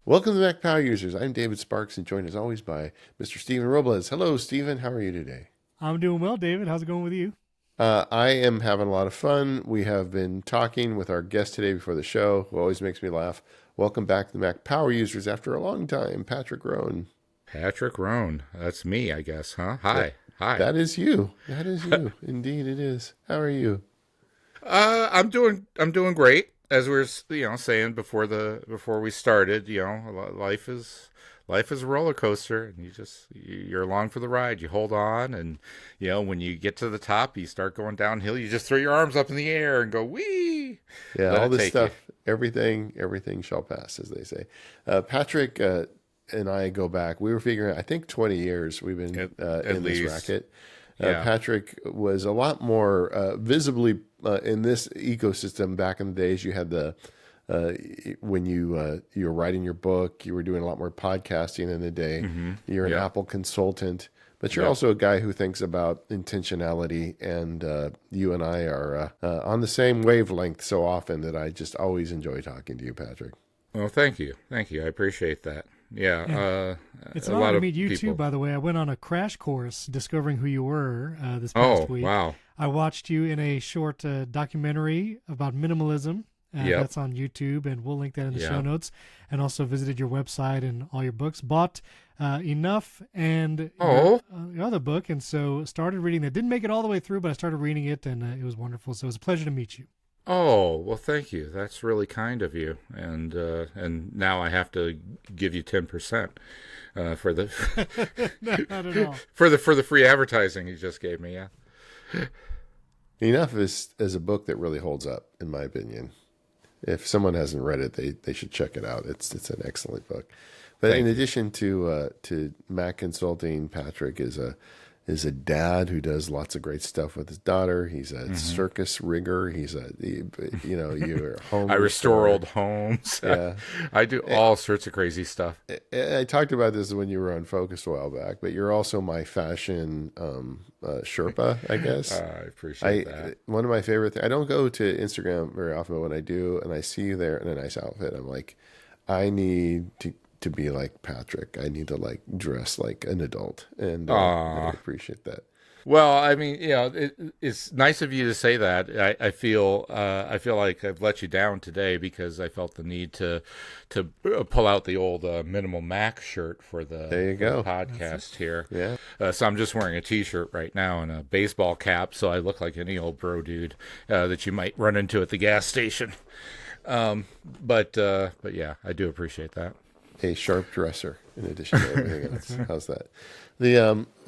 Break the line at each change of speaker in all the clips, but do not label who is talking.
Welcome to Mac Power Users. I'm David Sparks and joined as always by Mr. Stephen Robles. Hello, Stephen. How are you today?
I'm doing well, David. How's it going with you?
I am having a lot of fun. We have been talking with our guest today before the show, who always makes me laugh. Welcome back to the Mac Power Users after a long time, Patrick Roan.
Patrick Roan. That's me, I guess, huh?
That,
Hi. Hi.
that is you. That is you. Indeed, it is. How are you?
I'm doing great. As we were, saying before we started, life is a roller coaster, and you're along for the ride. You hold on, and when you get to the top, you start going downhill. You just throw your arms up in the air and go wee.
Yeah,
Let
all
it
this
take you.
stuff, everything shall pass, as they say. Patrick and I go back. We were figuring, I think, 20 years we've been
At
in this
least,
racket.
yeah.
Patrick was a lot more visibly in this ecosystem back in the days. You had the uh, when you were writing your book, you were doing a lot more podcasting in the day. You're an
Yep.
Apple consultant, but you're
Yep.
also a guy who thinks about intentionality. And you and I are on the same wavelength so often that I just always enjoy talking to you, Patrick.
Well, thank you. Thank you. I appreciate that.
Yeah,
Yeah.
it's
A
an honor
lot
to
of
meet you too.
people.
By the way, I went on a crash course discovering who you were this past
Oh,
week.
wow.
I watched you in a short documentary about minimalism.
Yep.
That's on YouTube, and we'll link that in the show
Yeah.
notes. And also visited your website and all your books. Bought enough and
Oh,
your other book, and so started reading that. Didn't make it all the way through, but I started reading it, and it was wonderful. So it was a pleasure to meet you.
Oh, well, thank you. That's really kind of you. And now I have to give you 10% for the
No, not at all.
for the free advertising you just gave me. Yeah.
Enough is a book that really holds up, in my opinion. If someone hasn't read it, they should check it out. It's an excellent book. But in
Thank you.
addition to Mac Consulting, Patrick is a dad who does lots of great stuff with his daughter. He's a
Hmm.
circus rigger. You're a home
I restore
restorer.
old homes.
Yeah.
I do all sorts of crazy stuff.
I talked about this when you were on Focus a while back, but you're also my fashion Sherpa, I guess.
I appreciate that.
One of my favorite things. I don't go to Instagram very often, but when I do, and I see you there in a nice outfit, I'm like, I need to be like Patrick. I need to like dress like an adult, and I
Aw.
appreciate that.
Well, I mean, it's nice of you to say that. I feel like I've let you down today because I felt the need to pull out the old minimal Mac shirt for
There you
the
go.
podcast here.
Yeah,
So I'm just wearing a T-shirt right now and a baseball cap, so I look like any old bro dude that you might run into at the gas station. But yeah, I do appreciate that.
a sharp dresser in addition to everything else. How's that?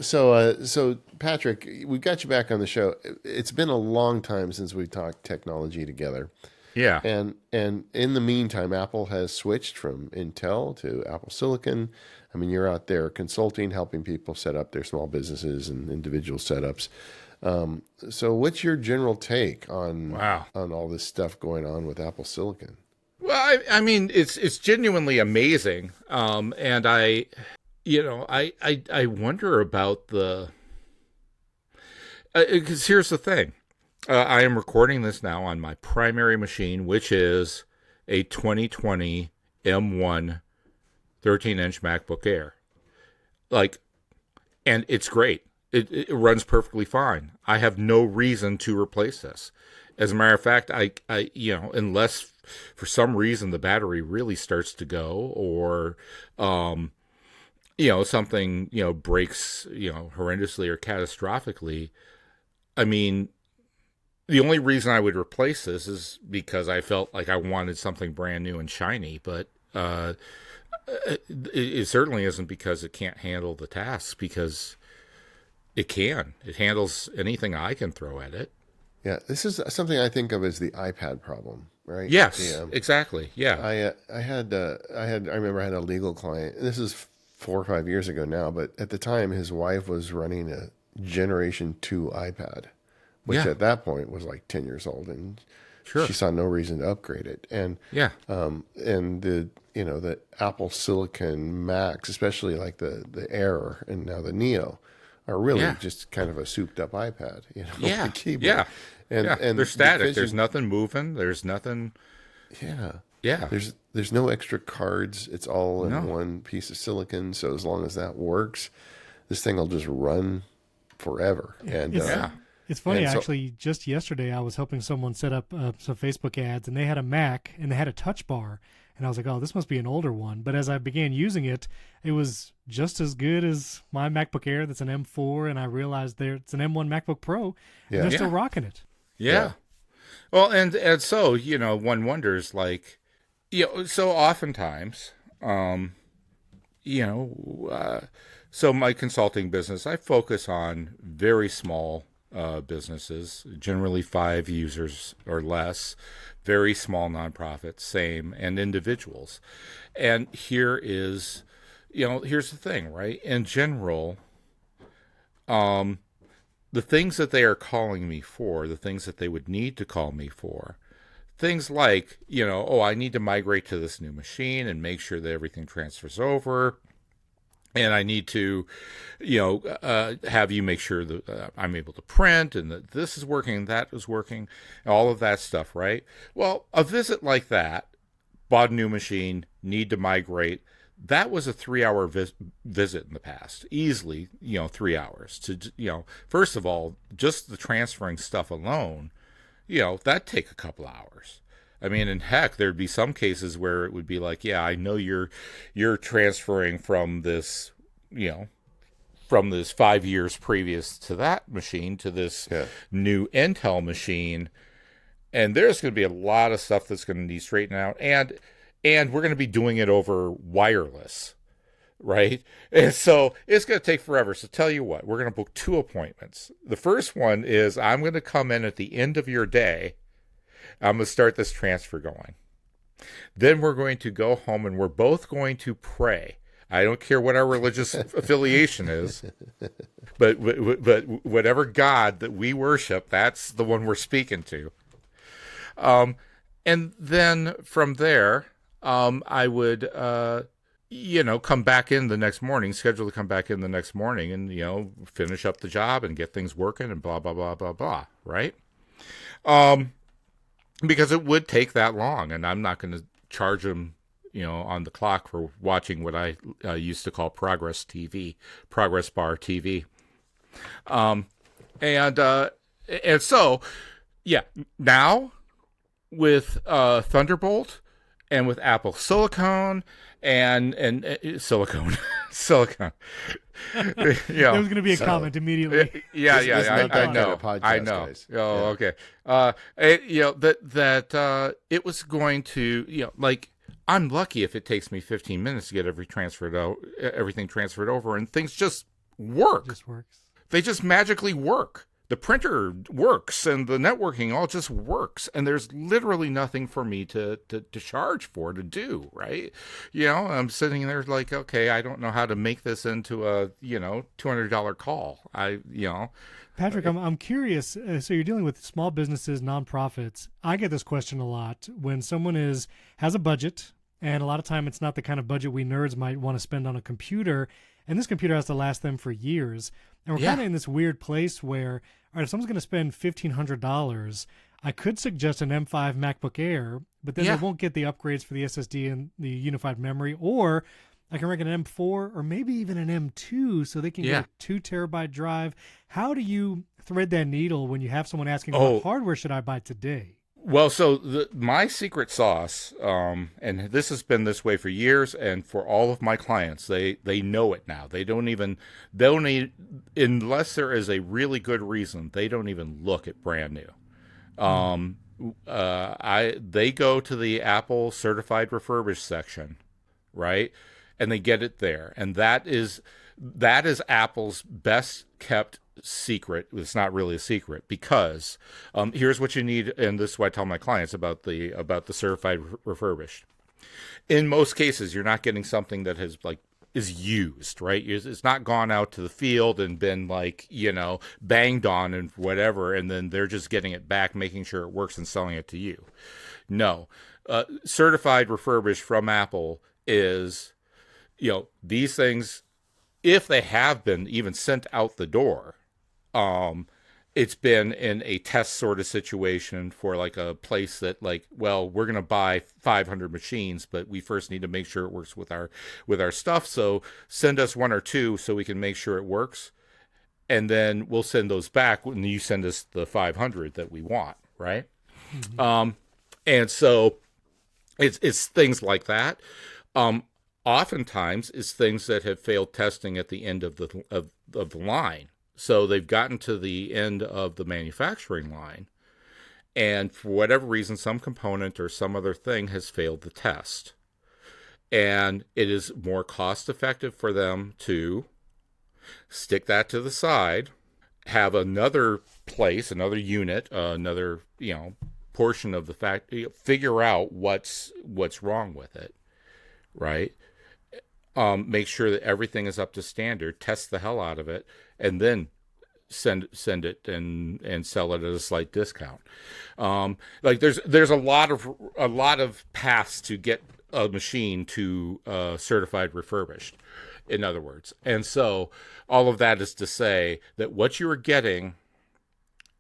So Patrick, we got you back on the show. It's been a long time since we talked technology together.
Yeah.
And in the meantime, Apple has switched from Intel to Apple Silicon. I mean, you're out there consulting, helping people set up their small businesses and individual setups. So what's your general take
Wow.
on all this stuff going on with Apple Silicon?
Well, I mean, it's genuinely amazing. And I wonder about the because here's the thing. I am recording this now on my primary machine, which is a 2020 M1 13-inch MacBook Air. Like, and it's great. It runs perfectly fine. I have no reason to replace this. As a matter of fact, unless for some reason the battery really starts to go or, something, breaks, horrendously or catastrophically, I mean, the only reason I would replace this is because I felt like I wanted something brand new and shiny, but it certainly isn't because it can't handle the tasks, because it can. It handles anything I can throw at it.
Yeah, this is something I think of as the iPad problem, right?
Yes, exactly. Yeah.
I remember I had a legal client. This is 4 or 5 years ago now, but at the time, his wife was running a Generation 2 iPad, which
Yeah.
at that point was like 10 years old, and
Sure.
she saw no reason to upgrade it.
Yeah.
And the Apple Silicon Macs, especially like the Air and now the Neo, are really
Yeah.
just kind of a souped up iPad, with
Yeah.
a keyboard.
Yeah.
And
Yeah.
and
They're static.
because
There's
you
nothing moving. There's nothing.
yeah.
Yeah.
There's no extra cards. It's all in
No.
one piece of silicon. So as long as that works, this thing will just run forever. And
It's
Yeah.
it's funny
and so
actually. Just yesterday, I was helping someone set up some Facebook ads, and they had a Mac and they had a Touch Bar, and I was like, "Oh, this must be an older one." But as I began using it, it was just as good as my MacBook Air. That's an M4, and I realized it's an M1 MacBook Pro, and
Yeah.
they're still
Yeah.
rocking it.
Yeah. Well, and so, one wonders, like, so oftentimes, you know, so my consulting business, I focus on very small businesses, generally 5 users or less, very small nonprofits, same, and individuals. And here's the thing, right? In general, the things that they are calling me for, the things that they would need to call me for, things like, I need to migrate to this new machine and make sure that everything transfers over. And I need to, have you make sure that I'm able to print and that this is working, that is working, all of that stuff, right? Well, a visit like that, bought a new machine, need to migrate, that was a 3-hour visit in the past. Easily, 3 hours. First of all, just the transferring stuff alone, that'd take a couple hours. I mean, and heck, there'd be some cases where it would be like, yeah, I know you're transferring from this, from this 5 years previous to that machine to this new Intel machine, and there's going to be a lot of stuff that's going to need straightened out, and we're going to be doing it over wireless, right? And so it's going to take forever. So tell you what, we're going to book 2 appointments. The first one is I'm going to come in at the end of your day. I'm going to start this transfer going. Then we're going to go home and we're both going to pray. I don't care what our religious affiliation is, but whatever God that we worship, that's the one we're speaking to. And then from there, I would, come back in the next morning, schedule to come back in the next morning and, finish up the job and get things working and blah, blah, blah, blah, blah, right? Because it would take that long, and I'm not going to charge them, on the clock for watching what I used to call progress bar TV. And so, yeah, now with Thunderbolt and with Apple Silicon and silicone.
There was going to be a comment immediately.
Yeah,
This is not that
I
kind
know.
of podcast,
I know.
guys.
Oh,
Yeah.
okay. That it was going to, like, I'm lucky if it takes me 15 minutes to get everything transferred over, and things just work.
It just works.
They just magically work. The printer works, and the networking all just works, and there's literally nothing for me to charge for to do, right? I'm sitting there like, okay, I don't know how to make this into a $200 call.
Patrick, I'm curious. So you're dealing with small businesses, nonprofits. I get this question a lot when someone has a budget, and a lot of time it's not the kind of budget we nerds might want to spend on a computer, and this computer has to last them for years. And we're kind of in this weird place where, all right, if someone's going to spend $1,500, I could suggest an M5 MacBook Air, but then they won't get the upgrades for the SSD and the unified memory, or I can recommend an M4 or maybe even an M2 so they can get a 2 terabyte drive. How do you thread that needle when you have someone asking, what hardware should I buy today?
Well, so my secret sauce, and this has been this way for years, and for all of my clients, they know it now. They'll need, unless there is a really good reason, they don't even look at brand new. They go to the Apple certified refurbished section, right? And they get it there. And that is Apple's best kept secret. It's not really a secret because here's what you need, and this is what I tell my clients about the certified refurbished. In most cases, you're not getting something that is used, right? It's not gone out to the field and been banged on and whatever, and then they're just getting it back, making sure it works and selling it to you. No, certified refurbished from Apple is, these things, if they have been even sent out the door, it's been in a test sort of situation for like a place that like, well, we're going to buy 500 machines, but we first need to make sure it works with our stuff. So send us one or two so we can make sure it works. And then we'll send those back when you send us the 500 that we want. Right. And so it's things like that. Oftentimes it's things that have failed testing at the end of the line. So they've gotten to the end of the manufacturing line, and for whatever reason, some component or some other thing has failed the test. And it is more cost effective for them to stick that to the side, have another place, another unit, another, portion of the figure out what's wrong with it, right? Make sure that everything is up to standard, test the hell out of it, and then send it and sell it at a slight discount. Like there's a lot of paths to get a machine to certified refurbished, in other words. And so all of that is to say that what you are getting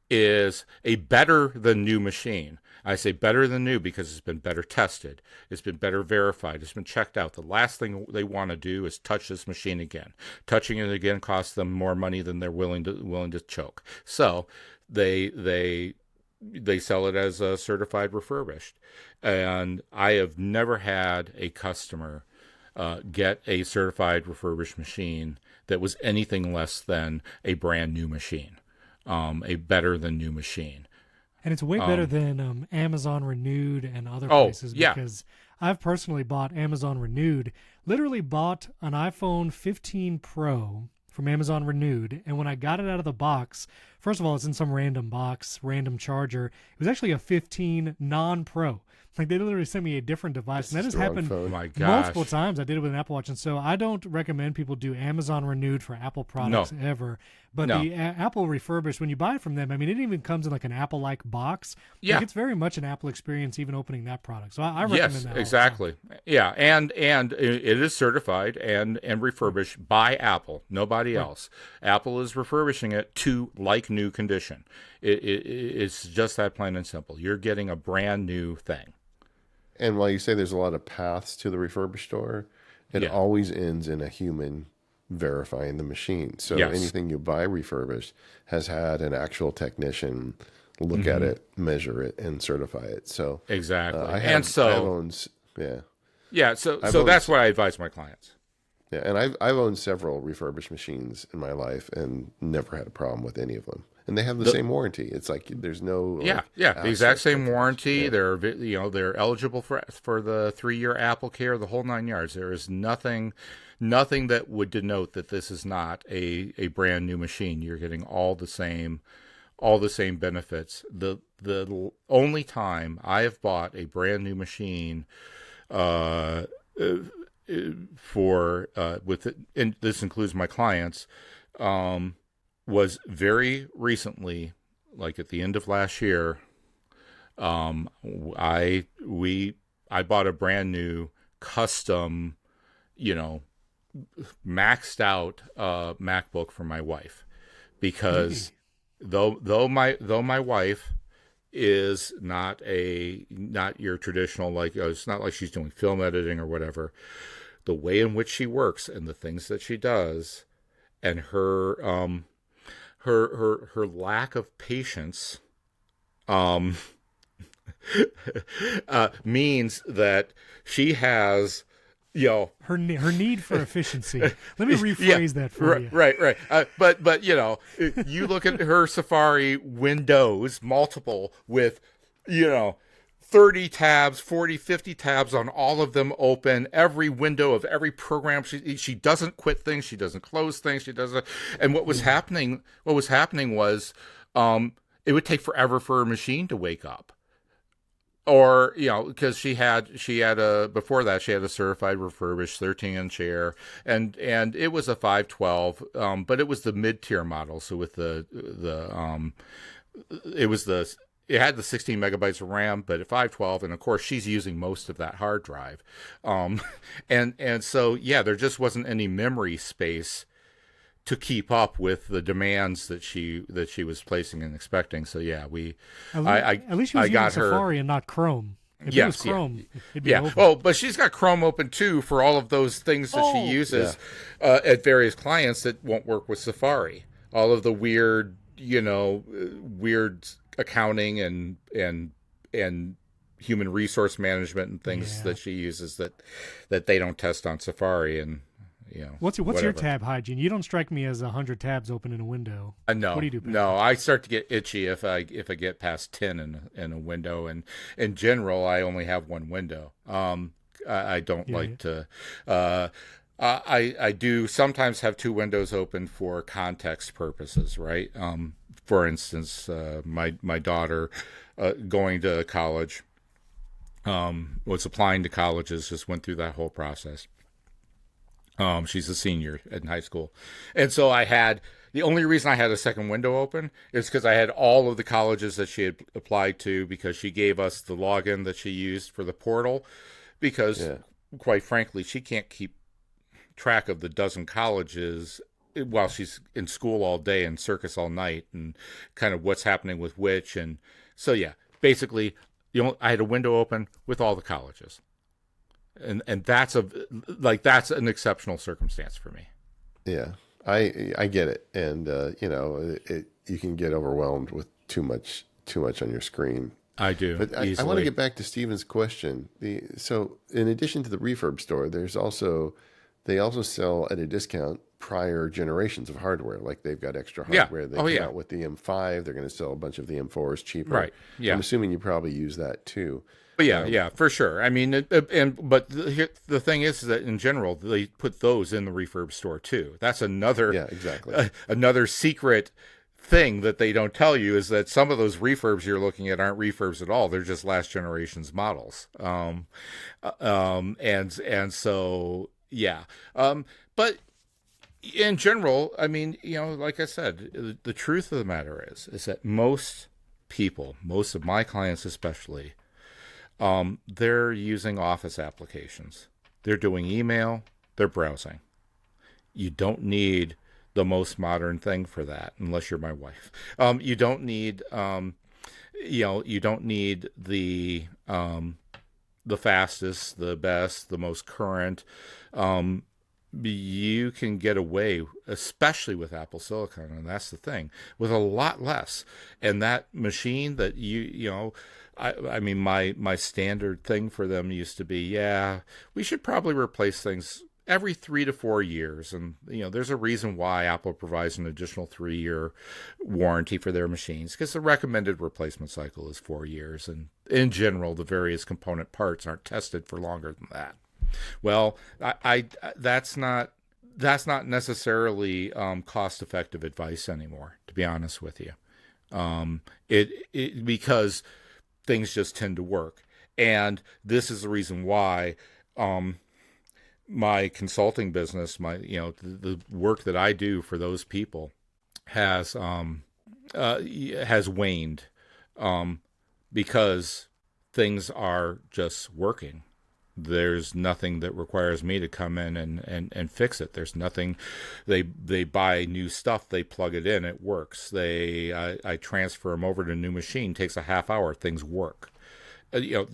is a better than new machine. I say better than new because it's been better tested. It's been better verified. It's been checked out. The last thing they want to do is touch this machine again. Touching it again costs them more money than they're willing to choke. So they sell it as a certified refurbished. And I have never had a customer get a certified refurbished machine that was anything less than a brand new machine, a better than new machine.
And it's way better than Amazon Renewed and other
Oh,
places
yeah.
because I've personally bought Amazon Renewed, literally bought an iPhone 15 Pro from Amazon Renewed. And when I got it out of the box, first of all, it's in some random box, random charger. It was actually a 15 non-Pro. Like they literally sent me a different device. And that has happened
Oh my gosh.
multiple times. I did it with an Apple Watch. And so I don't recommend people do Amazon Renewed for Apple products ever. But
No.
the Apple refurbished, when you buy it from them, I mean, it even comes in like an Apple-like box.
Yeah.
Like, it's very much an Apple experience even opening that product. So I recommend
Yes,
that all the time.
exactly. Yeah, and it is certified and refurbished by Apple, nobody else. Apple is refurbishing it to like new condition. It's just that plain and simple. You're getting a brand new thing.
And while you say there's a lot of paths to the refurbished store, it
Yeah.
always ends in a human verifying the machine. So
Yes.
anything you buy refurbished has had an actual technician look at it, measure it, and certify it. So
Exactly.
I have,
and so
I've owned, yeah,
yeah, so
owned-
that's what I advise my clients.
yeah, and I've owned several refurbished machines in my life and never had a problem with any of them. And they have the same warranty. It's like there's no
Yeah, the exact same warranty. They're eligible for the 3-year Apple Care, the whole 9 yards. There is nothing that would denote that this is not a brand new machine. You're getting all the same benefits. The only time I have bought a brand new machine and this includes my clients, was very recently, like at the end of last year. I bought a brand new custom, maxed out MacBook for my wife because though my wife is not your traditional, like, it's not like she's doing film editing or whatever. The way in which she works and the things that she does, and her lack of patience means that she has,
Her need for efficiency. Let me rephrase that for you.
Right. But you look at her Safari windows, multiple with, 30 tabs, 40, 50 tabs on all of them open, every window of every program. She doesn't quit things. She doesn't close things. She doesn't. And what was happening was it would take forever for her machine to wake up. Or, because she had before that she had a certified refurbished 13-inch Air, and it was a 512, but it was the mid-tier model. So with it had the 16 megabytes of RAM, but at 512, and of course she's using most of that hard drive, and so there just wasn't any memory space to keep up with the demands that she was placing and expecting. So yeah,
at least she was
I
using
got her.
Safari and not Chrome. If it
Yes,
was Chrome, it'd be
Yeah.
over.
Oh, but she's got Chrome open too for all of those things that she uses at various clients that won't work with Safari. All of the weird, weird accounting and human resource management and things that she uses that they don't test on Safari. And
what's your
whatever.
tab hygiene? You don't strike me as 100 tabs open in a window.
No,
What do you do, Patrick?
no. I start to get itchy if I get past 10 in a window, and in general, I only have one window. I don't like to. I do sometimes have two windows open for context purposes, right? For instance, my daughter going to college, was applying to colleges, just went through that whole process. She's a senior in high school. And so the only reason I had a second window open is because I had all of the colleges that she had applied to, because she gave us the login that she used for the portal, because quite frankly, she can't keep track of the dozen colleges while she's in school all day and circus all night and kind of what's happening with which. And so, basically, I had a window open with all the colleges. And that's that's an exceptional circumstance for me.
Yeah, I get it, and you can get overwhelmed with too much on your screen.
I do.
But I want to get back to Stephen's question. So in addition to the refurb store, they also sell at a discount prior generations of hardware. Like they've got extra hardware. They come out with the M5. They're going to sell a bunch of the M4s cheaper.
Right. Yeah.
I'm assuming you probably use that too.
Yeah, for sure. I mean, but the thing is that in general, they put those in the refurb store too. That's another another secret thing that they don't tell you, is that some of those refurbs you're looking at aren't refurbs at all. They're just last generation's models. And so but in general, I mean, like I said, the truth of the matter is that most people, most of my clients especially, they're using Office applications. They're doing email. They're browsing. You don't need the most modern thing for that, unless you're my wife. You don't need, you don't need the fastest, the best, the most current. You can get away, especially with Apple Silicon, and that's the thing, with a lot less. And that machine that I mean, my standard thing for them used to be, we should probably replace things every 3 to 4 years. And, there's a reason why Apple provides an additional 3-year warranty for their machines, because the recommended replacement cycle is 4 years. And in general, the various component parts aren't tested for longer than that. Well, that's not necessarily cost-effective advice anymore, to be honest with you. Because things just tend to work. And this is the reason why my consulting business, the work that I do for those people has waned, because things are just working. There's nothing that requires me to come in and fix it. There's nothing. They buy new stuff, they plug it in, it works. I transfer them over to a new machine, takes a half hour, things work. And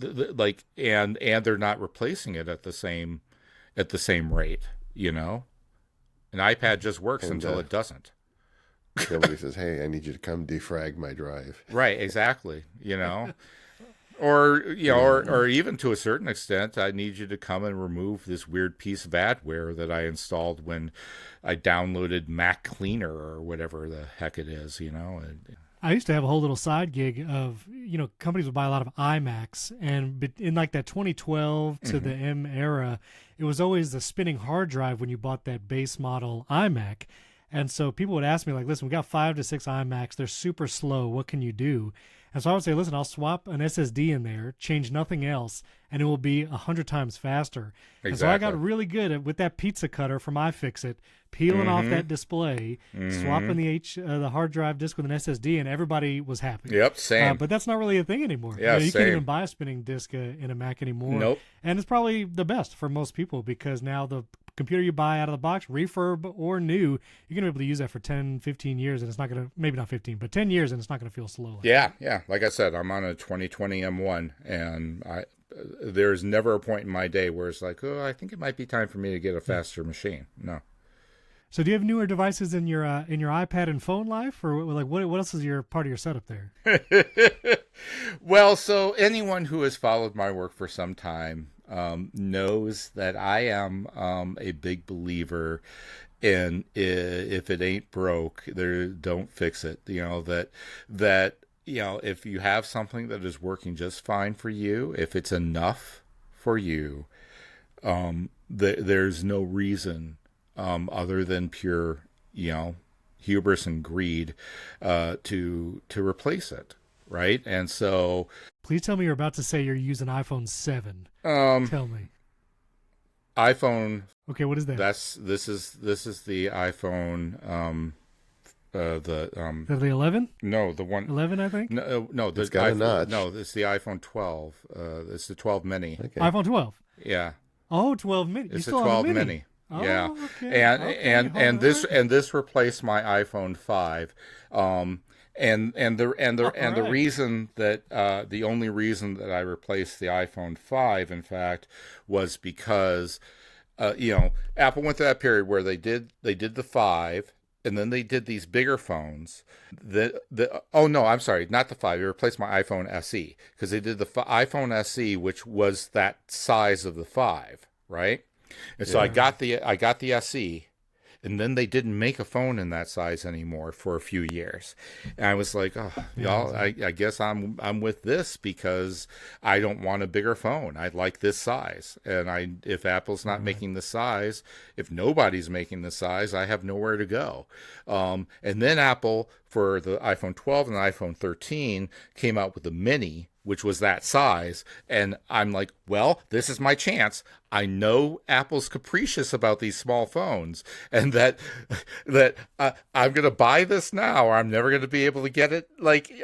they're not replacing it at the same rate. An iPad just works until it doesn't.
Somebody says, "Hey, I need you to come defrag my drive."
Right, exactly. Or or even to a certain extent, I need you to come and remove this weird piece of adware that I installed when I downloaded Mac Cleaner or whatever the heck it is.
I used to have a whole little side gig of, companies would buy a lot of iMacs, and in like that 2012 to the M era, it was always the spinning hard drive when you bought that base model iMac. And so people would ask me, like, listen, we got 5 to 6 iMacs. They're super slow. What can you do? And so I would say, listen, I'll swap an SSD in there, change nothing else, and it will be 100 times faster. Exactly. And so I got really good at, with that pizza cutter from iFixit, peeling off that display, swapping the hard drive disk with an SSD, and everybody was happy.
Yep, same.
But that's not really a thing anymore.
Yeah,
you
same.
can't even buy a spinning disk in a Mac anymore.
Nope.
And it's probably the best for most people, because now the computer you buy out of the box, refurb or new, you're going to be able to use that for 10, 15 years, and it's not going to, maybe not 15, but 10 years, and it's not going to feel slow.
Yeah. Like I said, I'm on a 2020 M1, and there's never a point in my day where it's like, oh, I think it might be time for me to get a faster machine. No.
So do you have newer devices in your iPad and phone life, or like what else is your part of your setup there?
Well, so anyone who has followed my work for some time knows that I am a big believer in if it ain't broke, don't fix it. That if you have something that is working just fine for you, if it's enough for you, there's no reason other than pure hubris and greed to replace it. Right. And so
please tell me you're about to say you're using iPhone 7. Tell me.
iPhone.
Okay, what is that?
This is the iPhone. The
11?
No, the one
11, I think.
No,
It's got a notch.
No, it's the iPhone 12. It's the 12 mini.
Okay.
iPhone 12.
Yeah,
Oh, 12 mini. You
it's the
still have
12
a
mini.
Oh,
Yeah,
okay.
and this replaced my iPhone 5. And the reason that the only reason that I replaced the iPhone 5, in fact, was because Apple went through that period where they did the 5, and then they did these bigger phones. I'm sorry, not the 5. They replaced my iPhone SE because they did the iPhone SE, which was that size of the 5, right? And so I got the SE. And then they didn't make a phone in that size anymore for a few years. And I was like, oh, y'all, I guess I'm with this because I don't want a bigger phone. I like this size. And if Apple's not making the size, if nobody's making the size, I have nowhere to go. And then Apple, for the iPhone 12 and the iPhone 13, came out with the mini, which was that size. And I'm like, well, this is my chance. I know Apple's capricious about these small phones, and that I'm going to buy this now, or I'm never going to be able to get it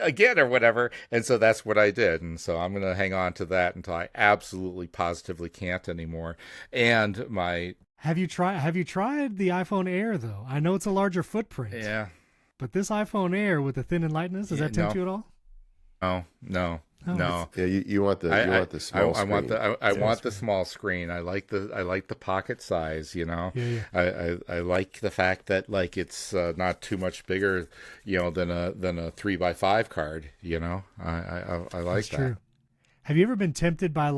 again or whatever. And so that's what I did. And so I'm going to hang on to that until I absolutely positively can't anymore. And
Have you tried the iPhone Air though? I know it's a larger footprint.
Yeah.
But this iPhone Air with the thin and lightness, does that tempt you at all?
No.
Yeah, you want the small screen.
I want the small screen. I like the pocket size.
Yeah.
I like the fact that it's not too much bigger, than a 3x5 card. I like
That's
that.
True. Have you ever been tempted by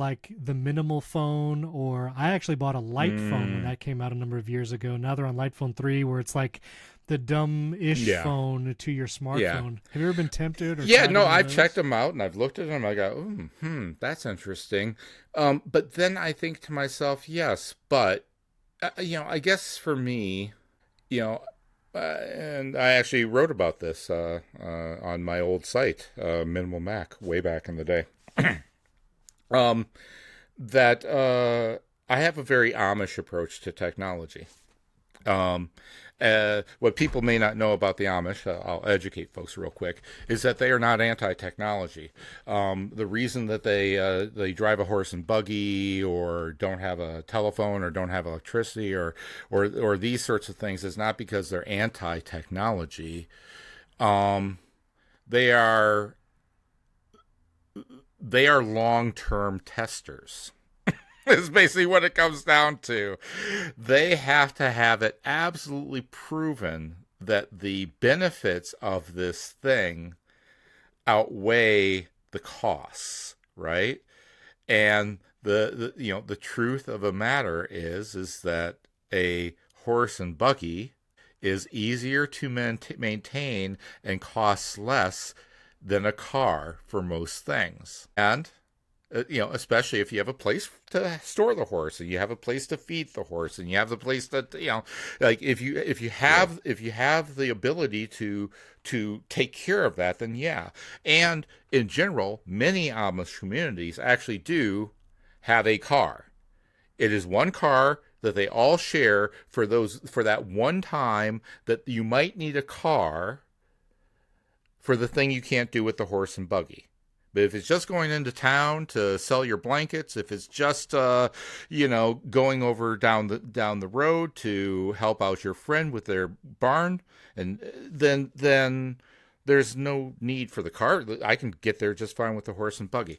the minimal phone? Or I actually bought a light phone when that came out a number of years ago. Now they're on Light Phone 3, where it's like the dumb-ish phone to your smartphone.
Yeah.
Have you ever been tempted? Or
I've checked them out and I've looked at them. I go, that's interesting. But then I think to myself, yes, but I guess for me, and I actually wrote about this on my old site, Minimal Mac, way back in the day. That I have a very Amish approach to technology. What people may not know about the Amish, I'll educate folks real quick, is that they are not anti-technology. The reason that they drive a horse and buggy, or don't have a telephone, or don't have electricity, or these sorts of things is not because they're anti-technology. They are long-term testers. Is basically what it comes down to. They have to have it absolutely proven that the benefits of this thing outweigh the costs, right? And the truth of the matter is that a horse and buggy is easier to maintain and costs less than a car for most things. And especially if you have a place to store the horse, and you have a place to feed the horse, and you have the place that if you have the ability to take care of that, then yeah. And in general, many Amish communities actually do have a car. It is one car that they all share for that one time that you might need a car for the thing you can't do with the horse and buggy. But if it's just going into town to sell your blankets, if it's just going over down the road to help out your friend with their barn, and then there's no need for the car. I can get there just fine with the horse and buggy.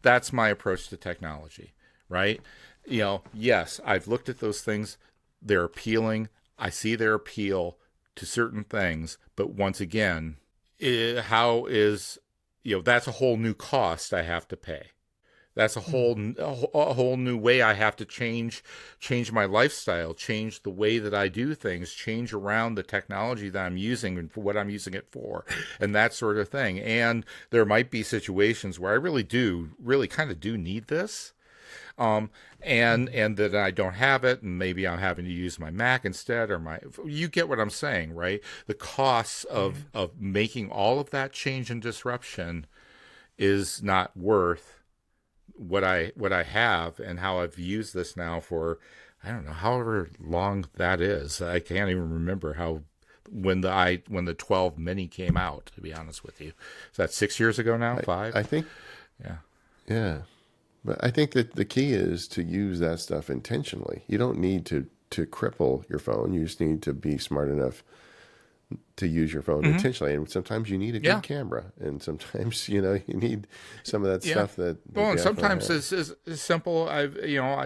That's my approach to technology, right? Yes, I've looked at those things. They're appealing. I see their appeal to certain things, but once again, how is that's a whole new cost I have to pay. That's a whole new way I have to change my lifestyle, change the way that I do things, change around the technology that I'm using and for what I'm using it for, and that sort of thing. And there might be situations where I really kind of do need this. And that I don't have it, and maybe I'm having to use my Mac instead, or you get what I'm saying, right? The costs of making all of that change and disruption is not worth what I have, and how I've used this now for, I don't know, however long that is. I can't even remember when the 12 mini came out, to be honest with you. Is that 6 years ago now? 5?
I think. Yeah. But I think that the key is to use that stuff intentionally. You don't need to cripple your phone. You just need to be smart enough to use your phone intentionally. And sometimes you need a good camera, and sometimes you need some of that stuff that.
Well, and sometimes it's simple. I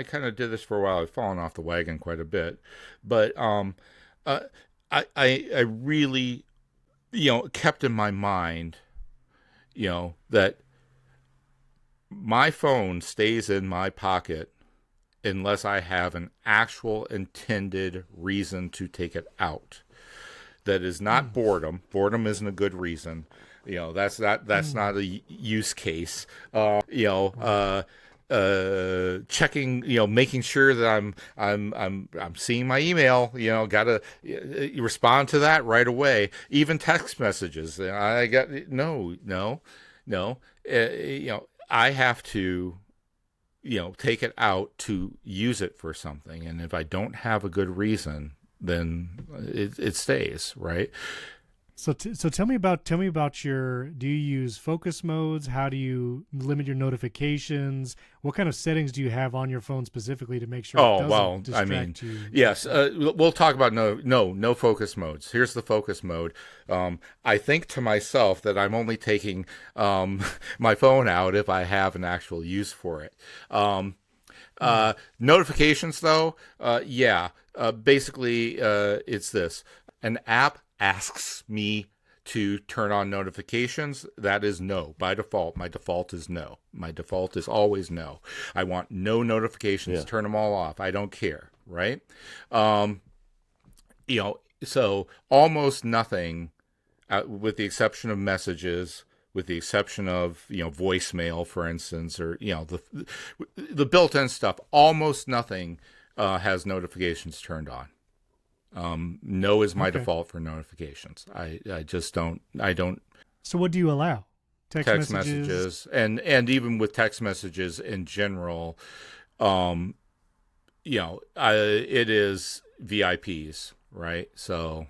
kind of did this for a while. I've fallen off the wagon quite a bit, but I really kept in my mind that my phone stays in my pocket unless I have an actual intended reason to take it out. That is not boredom. Boredom isn't a good reason. That's not a use case. Checking, making sure that I'm seeing my email. Gotta respond to that right away. Even text messages. I got no. I have to, take it out to use it for something. And if I don't have a good reason, then it stays, right?
So tell me about do you use focus modes? How do you limit your notifications? What kind of settings do you have on your phone specifically to make sure it doesn't distract you?
Yes, we'll talk about no focus modes. Here's the focus mode. I think to myself that I'm only taking my phone out if I have an actual use for it. Notifications, though, basically, it's this. An app asks me to turn on notifications. That is no. By default, my default is no. My default is always no. I want no notifications. Yeah. Turn them all off. I don't care, right? So almost nothing, with the exception of messages, with the exception of voicemail, for instance, or the built-in stuff. Almost nothing has notifications turned on. No is my default for notifications. I just don't.
So what do you allow? Text
messages, and even with text messages in general, it is VIPs, right? So.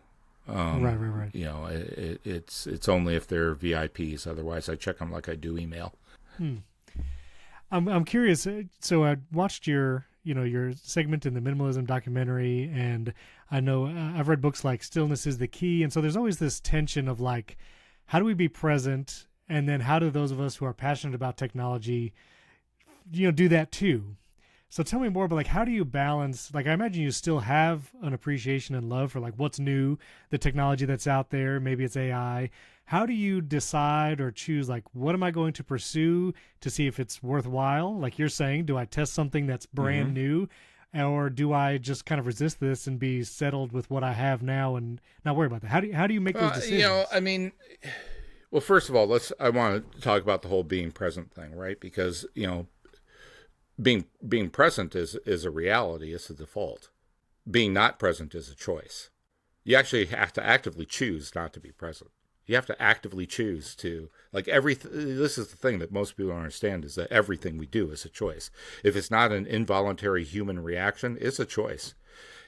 Right.
It's only if they're VIPs. Otherwise, I check them like I do email.
I'm curious. So I watched your segment in the minimalism documentary, and I know I've read books like Stillness is the Key, and so there's always this tension of like, how do we be present, and then how do those of us who are passionate about technology, do that too? So tell me more about, like, how do you balance, like, I imagine you still have an appreciation and love for, like, what's new, the technology that's out there, maybe it's AI. How do you decide or choose, like, what am I going to pursue to see if it's worthwhile? Like you're saying, do I test something that's brand new, or do I just kind of resist this and be settled with what I have now and not worry about that? How do you make those decisions?
Well, first of all, I want to talk about the whole being present thing, right? Because, being present is a reality. It's a default. Being not present is a choice. You actually have to actively choose not to be present. You have to actively choose to, like, this is the thing that most people don't understand, is that everything we do is a choice. If it's not an involuntary human reaction, it's a choice.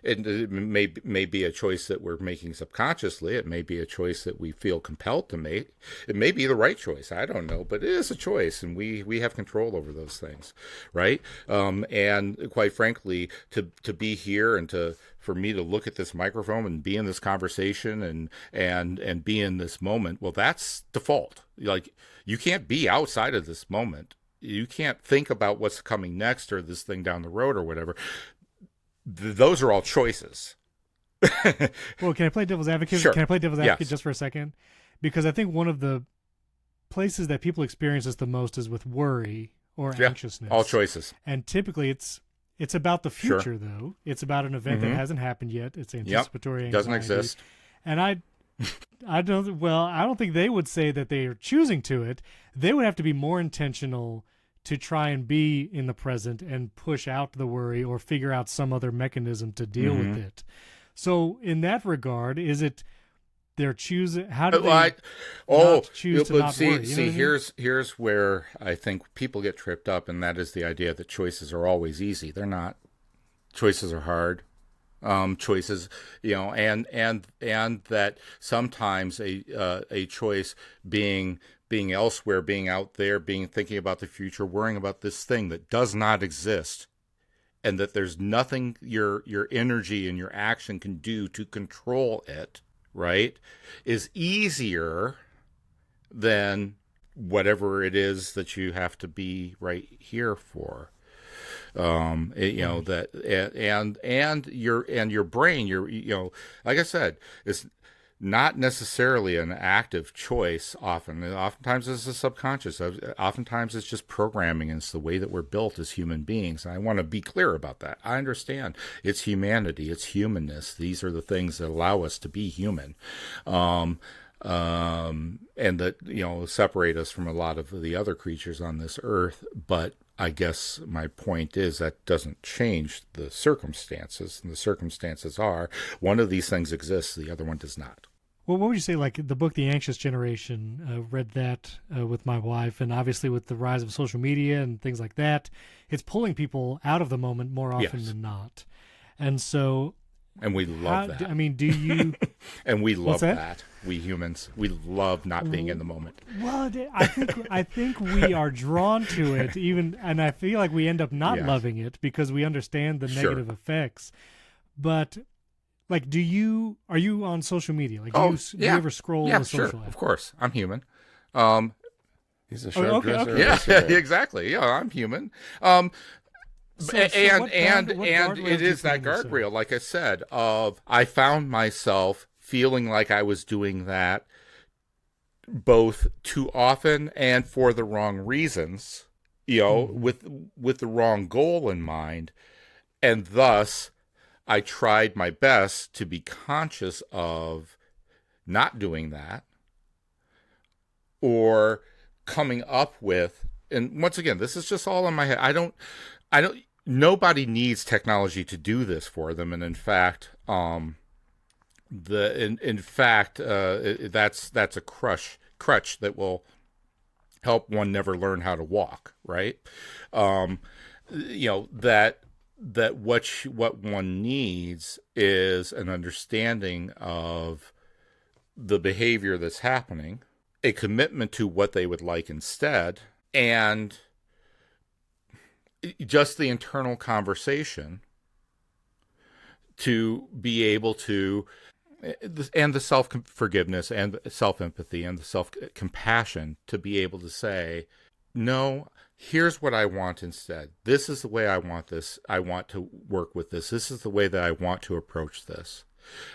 it may be a choice that we're making subconsciously. It may be a choice that we feel compelled to make. It may be the right choice. I don't know, but it is a choice, and we have control over those things, right? And quite frankly, to be here and for me to look at this microphone and be in this conversation and be in this moment, well, that's default. Like, you can't be outside of this moment. You can't think about what's coming next or this thing down the road or whatever. Those are all choices.
Well, can I play devil's advocate?
Sure.
Can I play devil's advocate
Yes.
just for a second? Because I think one of the places that people experience this the most is with worry or anxiousness.
All choices.
And typically it's about the
Sure.
future, though. It's about an event that hasn't happened yet. It's anticipatory
Doesn't
anxiety.
exist.
And I don't think they would say that they are choosing to it. They would have to be more intentional to try and be in the present and push out the worry or figure out some other mechanism to deal with it. So in that regard, is it they're choosing? How do they choose to not
see,
worry? You know what I mean?
here's where I think people get tripped up, and that is the idea that choices are always easy. They're not. Choices are hard. Choices, and that sometimes a choice being elsewhere, being out there, thinking about the future, worrying about this thing that does not exist, and that there's nothing your energy and your action can do to control it, right, is easier than whatever it is that you have to be right here for. That your brain, like I said, it's not necessarily an active choice. Oftentimes it's a subconscious. Oftentimes it's just programming, and it's the way that we're built as human beings. And I want to be clear about that. I understand it's humanity, it's humanness. These are the things that allow us to be human. And that, separate us from a lot of the other creatures on this earth. But I guess my point is that doesn't change the circumstances. And the circumstances are one of these things exists, the other one does not.
Well, what would you say, like the book The Anxious Generation, read that with my wife, and obviously with the rise of social media and things like that, it's pulling people out of the moment more often than not. And so...
And we love that.
Do you...
And we love
that?
that. We humans, we love not being in the moment.
Well, I think we are drawn to it, and I feel like we end up not loving it because we understand the negative effects. But, like, are you on social media? Like, do you ever scroll the social app?
Of course. I'm human.
He's a sharp dresser.
Yeah, exactly. Yeah, I'm human. And it is that guardrail, like I said, of I found myself feeling like I was doing that both too often and for the wrong reasons, with the wrong goal in mind. And thus I tried my best to be conscious of not doing that, or coming up with, and once again, this is just all in my head. I don't, nobody needs technology to do this for them. And in fact, that's a crutch that will help one never learn how to walk. Right. That what one needs is an understanding of the behavior that's happening, a commitment to what they would like instead, and just the internal conversation to be able to, and the self-forgiveness and self-empathy and the self-compassion to be able to say, no, here's what I want instead. This is the way I want this. I want to work with this. This is the way that I want to approach this.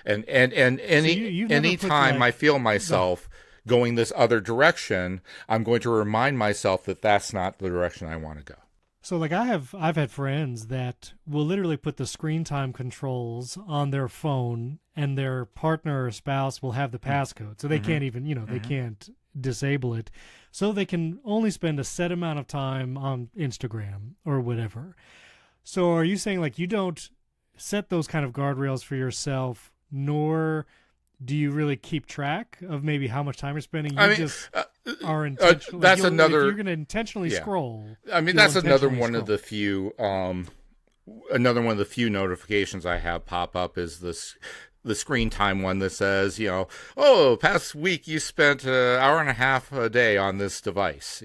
And any time I feel myself going this other direction, I'm going to remind myself that that's not the direction I want to go.
So, like, I've had friends that will literally put the screen time controls on their phone, and their partner or spouse will have the passcode, so they can't even, they can't disable it. So they can only spend a set amount of time on Instagram or whatever. So, are you saying, like, you don't set those kind of guardrails for yourself, nor do you really keep track of maybe how much time you're spending? You just are intentional.
That's
if
another.
If you're going to intentionally scroll.
I mean, that's another one of the few another one of the few notifications I have pop up is the screen time one that says, oh, past week you spent an hour and a half a day on this device,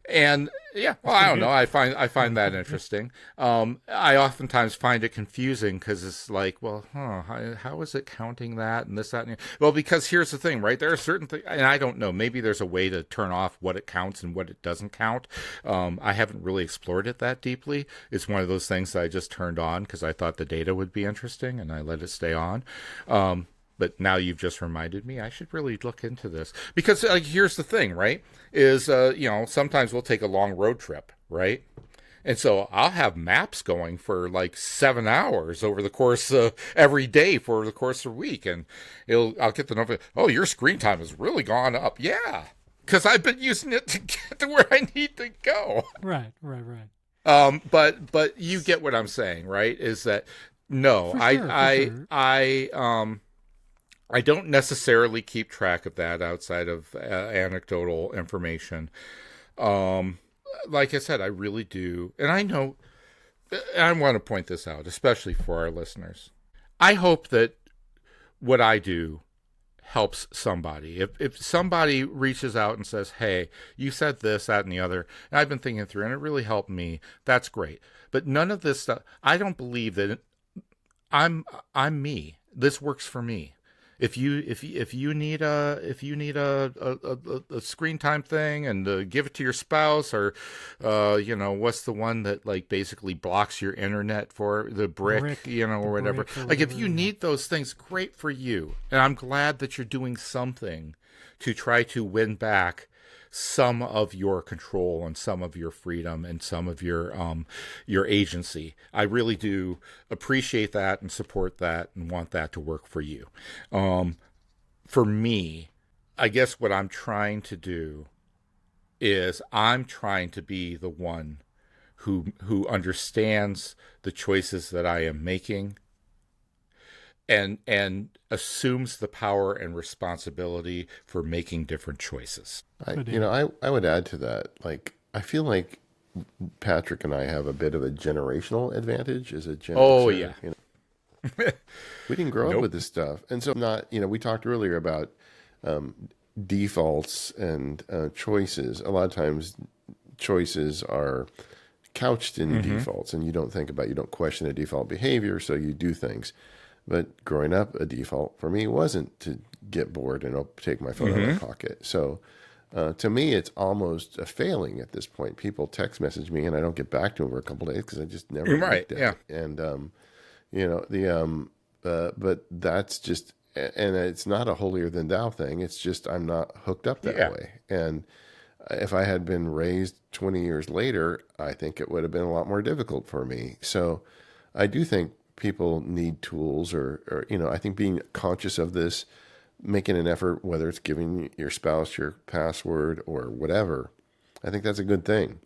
and yeah, well, I don't know. I find that interesting. I oftentimes find it confusing because it's like, well, how is it counting that and this, that, and well, because here's the thing, right? There are certain things, and I don't know. Maybe there's a way to turn off what it counts and what it doesn't count. I haven't really explored it that deeply. It's one of those things that I just turned on because I thought the data would be interesting, and I let it stay on. But now you've just reminded me I should really look into this because here's the thing, right? Is sometimes we'll take a long road trip, right? And so I'll have maps going for like 7 hours over the course every day for the course of a week, and I'll get the notification. Oh, your screen time has really gone up. Yeah, because I've been using it to get to where I need to go.
Right.
But you get what I'm saying, right? Is that no,
For sure.
I don't necessarily keep track of that outside of anecdotal information. Like I said, I really do. And I know, I want to point this out, especially for our listeners. I hope that what I do helps somebody. If somebody reaches out and says, hey, you said this, that, and the other, and I've been thinking through, and it really helped me, that's great. But none of this stuff, I don't believe that I'm me. This works for me. If you need a screen time thing and give it to your spouse, or what's the one that like basically blocks your internet for the brick, or whatever. Like if you need those things, great for you. And I'm glad that you're doing something to try to win back some of your control and some of your freedom and some of your agency. I really do appreciate that and support that and want that to work for you. For me, I guess what I'm trying to do is I'm trying to be the one who understands the choices that I am making and assumes the power and responsibility for making different choices.
I would add to that. Like, I feel like Patrick and I have a bit of a generational advantage as a Gen Xer.
Yeah.
We didn't grow up with this stuff. And so we talked earlier about defaults and choices. A lot of times choices are couched in defaults, and you don't question a default behavior, so you do things. But growing up, a default for me wasn't to get bored and take my phone out of my pocket. So to me, it's almost a failing at this point. People text message me and I don't get back to them for a couple of days because I just never looked at it. And but that's just, and it's not a holier than thou thing. It's just I'm not hooked up that way. And if I had been raised 20 years later, I think it would have been a lot more difficult for me. So I do think people need tools, or I think being conscious of this, making an effort, whether it's giving your spouse your password or whatever, I think that's a good thing.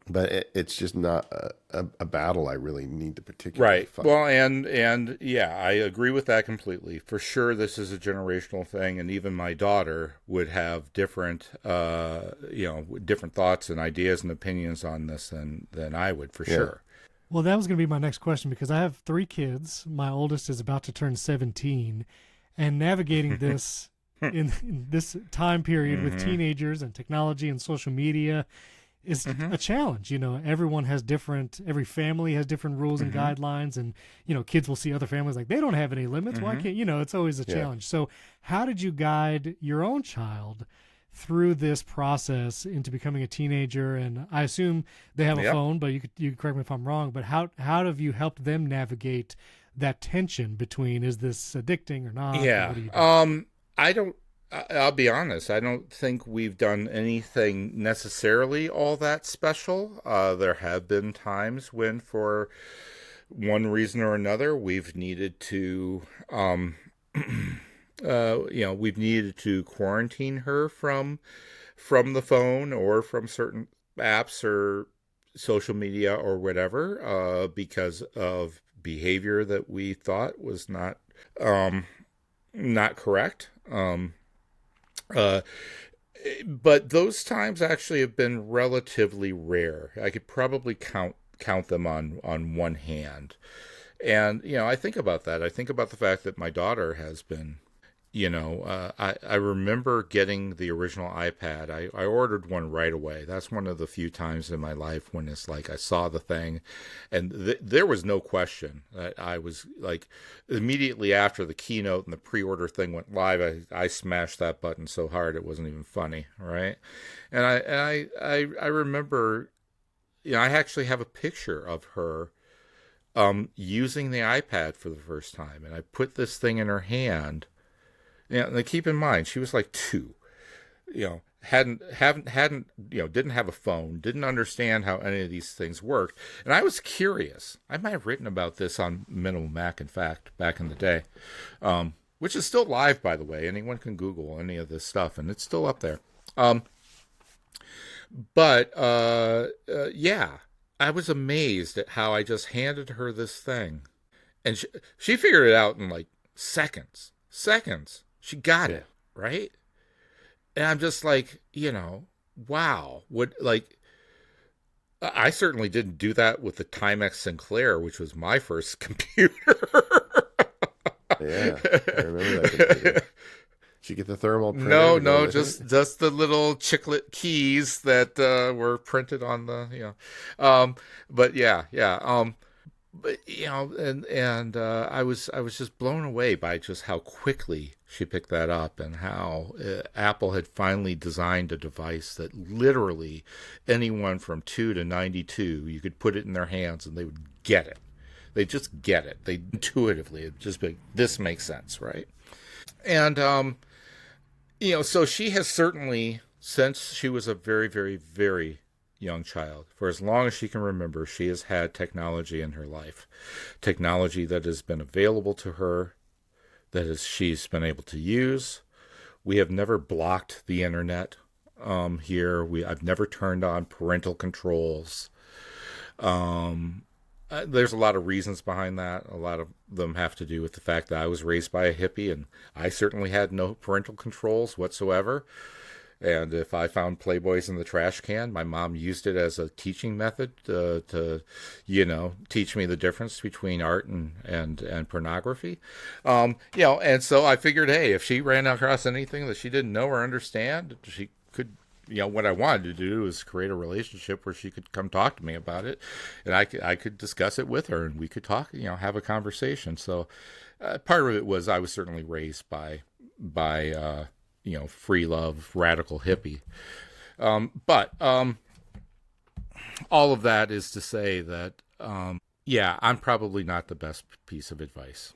But it's just not a battle I really need to particularly fight.
Well, and yeah, I agree with that completely. For sure, this is a generational thing, and even my daughter would have different, different thoughts and ideas and opinions on this than I would, for sure.
Well, that was going to be my next question, because I have 3 kids. My oldest is about to turn 17, and navigating this in this time period with teenagers and technology and social media is a challenge. Every family has different rules and guidelines, and kids will see other families like they don't have any limits. Why can't it's always a challenge. So how did you guide your own child through this process into becoming a teenager? And I assume they have a phone, but you could correct me if I'm wrong, but how have you helped them navigate that tension between, is this addicting or not?
Yeah.
Or what do you do?
I'll be honest, I don't think we've done anything necessarily all that special. There have been times when, for one reason or another, we've needed to, we've needed to quarantine her from the phone or from certain apps or social media or whatever, because of behavior that we thought was not correct. But those times actually have been relatively rare. I could probably count count them on one hand. And, I think about that. I think about the fact that my daughter has been, I remember getting the original iPad. I ordered one right away. That's one of the few times in my life when it's like I saw the thing, and there was no question that I was like, immediately after the keynote and the pre-order thing went live, I smashed that button so hard it wasn't even funny, right? And I remember, I actually have a picture of her using the iPad for the first time, and I put this thing in her hand. Now, keep in mind, she was like 2. Hadn't didn't have a phone, didn't understand how any of these things worked, and I was curious. I might have written about this on Minimal Mac, in fact, back in the day, which is still live, by the way. Anyone can Google any of this stuff, and it's still up there. Yeah, I was amazed at how I just handed her this thing, and she figured it out in like seconds. She got it, right? And I'm just like, wow. I certainly didn't do that with the Timex Sinclair, which was my first computer.
Yeah, I remember that computer. Did you get the thermal printer?
No, just the little chiclet keys that were printed on the, but yeah. But I was just blown away by just how quickly she picked that up, and how Apple had finally designed a device that literally anyone from 2 to 92, you could put it in their hands and they would get it. They just get it. They intuitively, it just be, this makes sense, right? And so she has certainly, since she was a very, very, very young child, for as long as she can remember, she has had technology in her life. Technology that has been available to her, she's been able to use. We have never blocked the internet here. I've never turned on parental controls. There's a lot of reasons behind that. A lot of them have to do with the fact that I was raised by a hippie, and I certainly had no parental controls whatsoever. And if I found Playboys in the trash can, my mom used it as a teaching method to teach me the difference between art and pornography. And so I figured, hey, if she ran across anything that she didn't know or understand, she could, what I wanted to do was create a relationship where she could come talk to me about it, and I could discuss it with her, and we could talk, have a conversation. So part of it was I was certainly raised by free love, radical hippie. But all of that is to say that, I'm probably not the best piece of advice.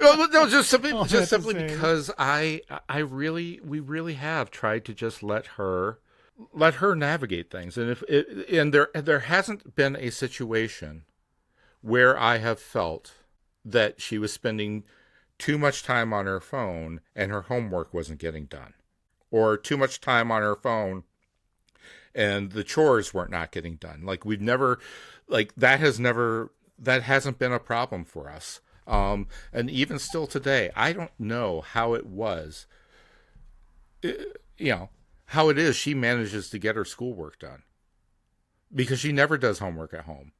No, just simply because we really have tried to just let her navigate things. And there hasn't been a situation where I have felt that she was spending too much time on her phone and her homework wasn't getting done, or too much time on her phone and the chores weren't not getting done. Like that hasn't been a problem for us. And even still today, I don't know how it was, how it is she manages to get her schoolwork done, because she never does homework at home.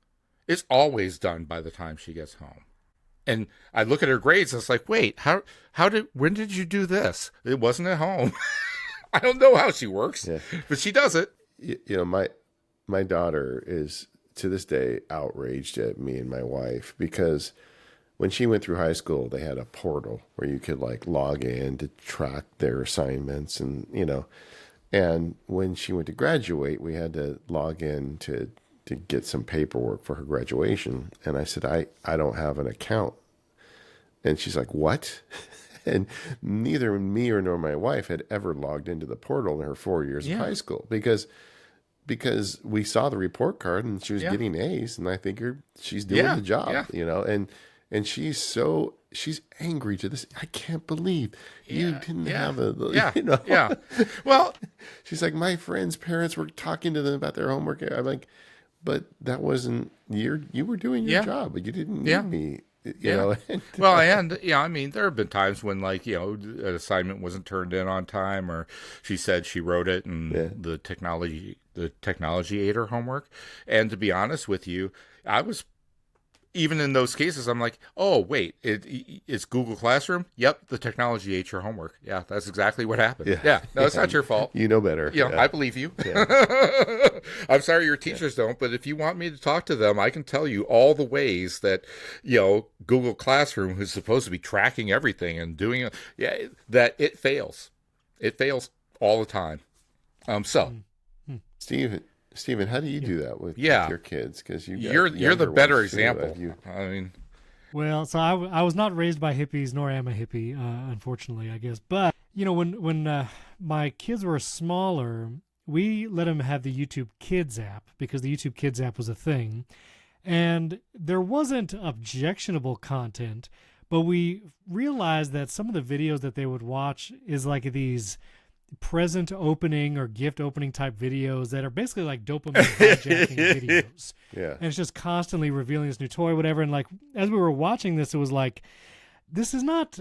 It's always done by the time she gets home. And I look at her grades and it's like, wait, when did you do this? It wasn't at home. I don't know how she works, but she does it.
My daughter is to this day outraged at me and my wife, because when she went through high school, they had a portal where you could log in to track their assignments, and and when she went to graduate, we had to log in to get some paperwork for her graduation. And I said, I don't have an account. And she's like, what? And neither me nor my wife had ever logged into the portal in her 4 years of high school, because we saw the report card and she was getting A's, and I figured she's doing the job, and she's angry to this. I can't believe you didn't have a, Well, she's like, my friends' parents were talking to them about their homework. I'm like, but that wasn't you were doing your job, but you didn't need me. you know.
Well, and yeah, I mean, there have been times when, like, an assignment wasn't turned in on time, or she said she wrote it and the technology ate her homework. And to be honest with you, I was, even in those cases, I'm like, oh, wait, it's Google Classroom? Yep, the technology ate your homework. Yeah, that's exactly what happened. Yeah, no, it's not your fault.
You know better.
I believe you. Yeah. I'm sorry your teachers don't, but if you want me to talk to them, I can tell you all the ways that, Google Classroom, who's supposed to be tracking everything and doing it, that it fails. It fails all the time.
Stephen, how do you do that with your kids? Because
you're the better example. I mean,
well, so I was not raised by hippies, nor am a hippie, unfortunately, I guess. But when my kids were smaller, we let them have the YouTube Kids app because the YouTube Kids app was a thing, and there wasn't objectionable content, but we realized that some of the videos that they would watch is like these present opening or gift opening type videos that are basically like dopamine hijacking videos.
Yeah.
And it's just constantly revealing this new toy, whatever. And like, as we were watching this, it was like, this is not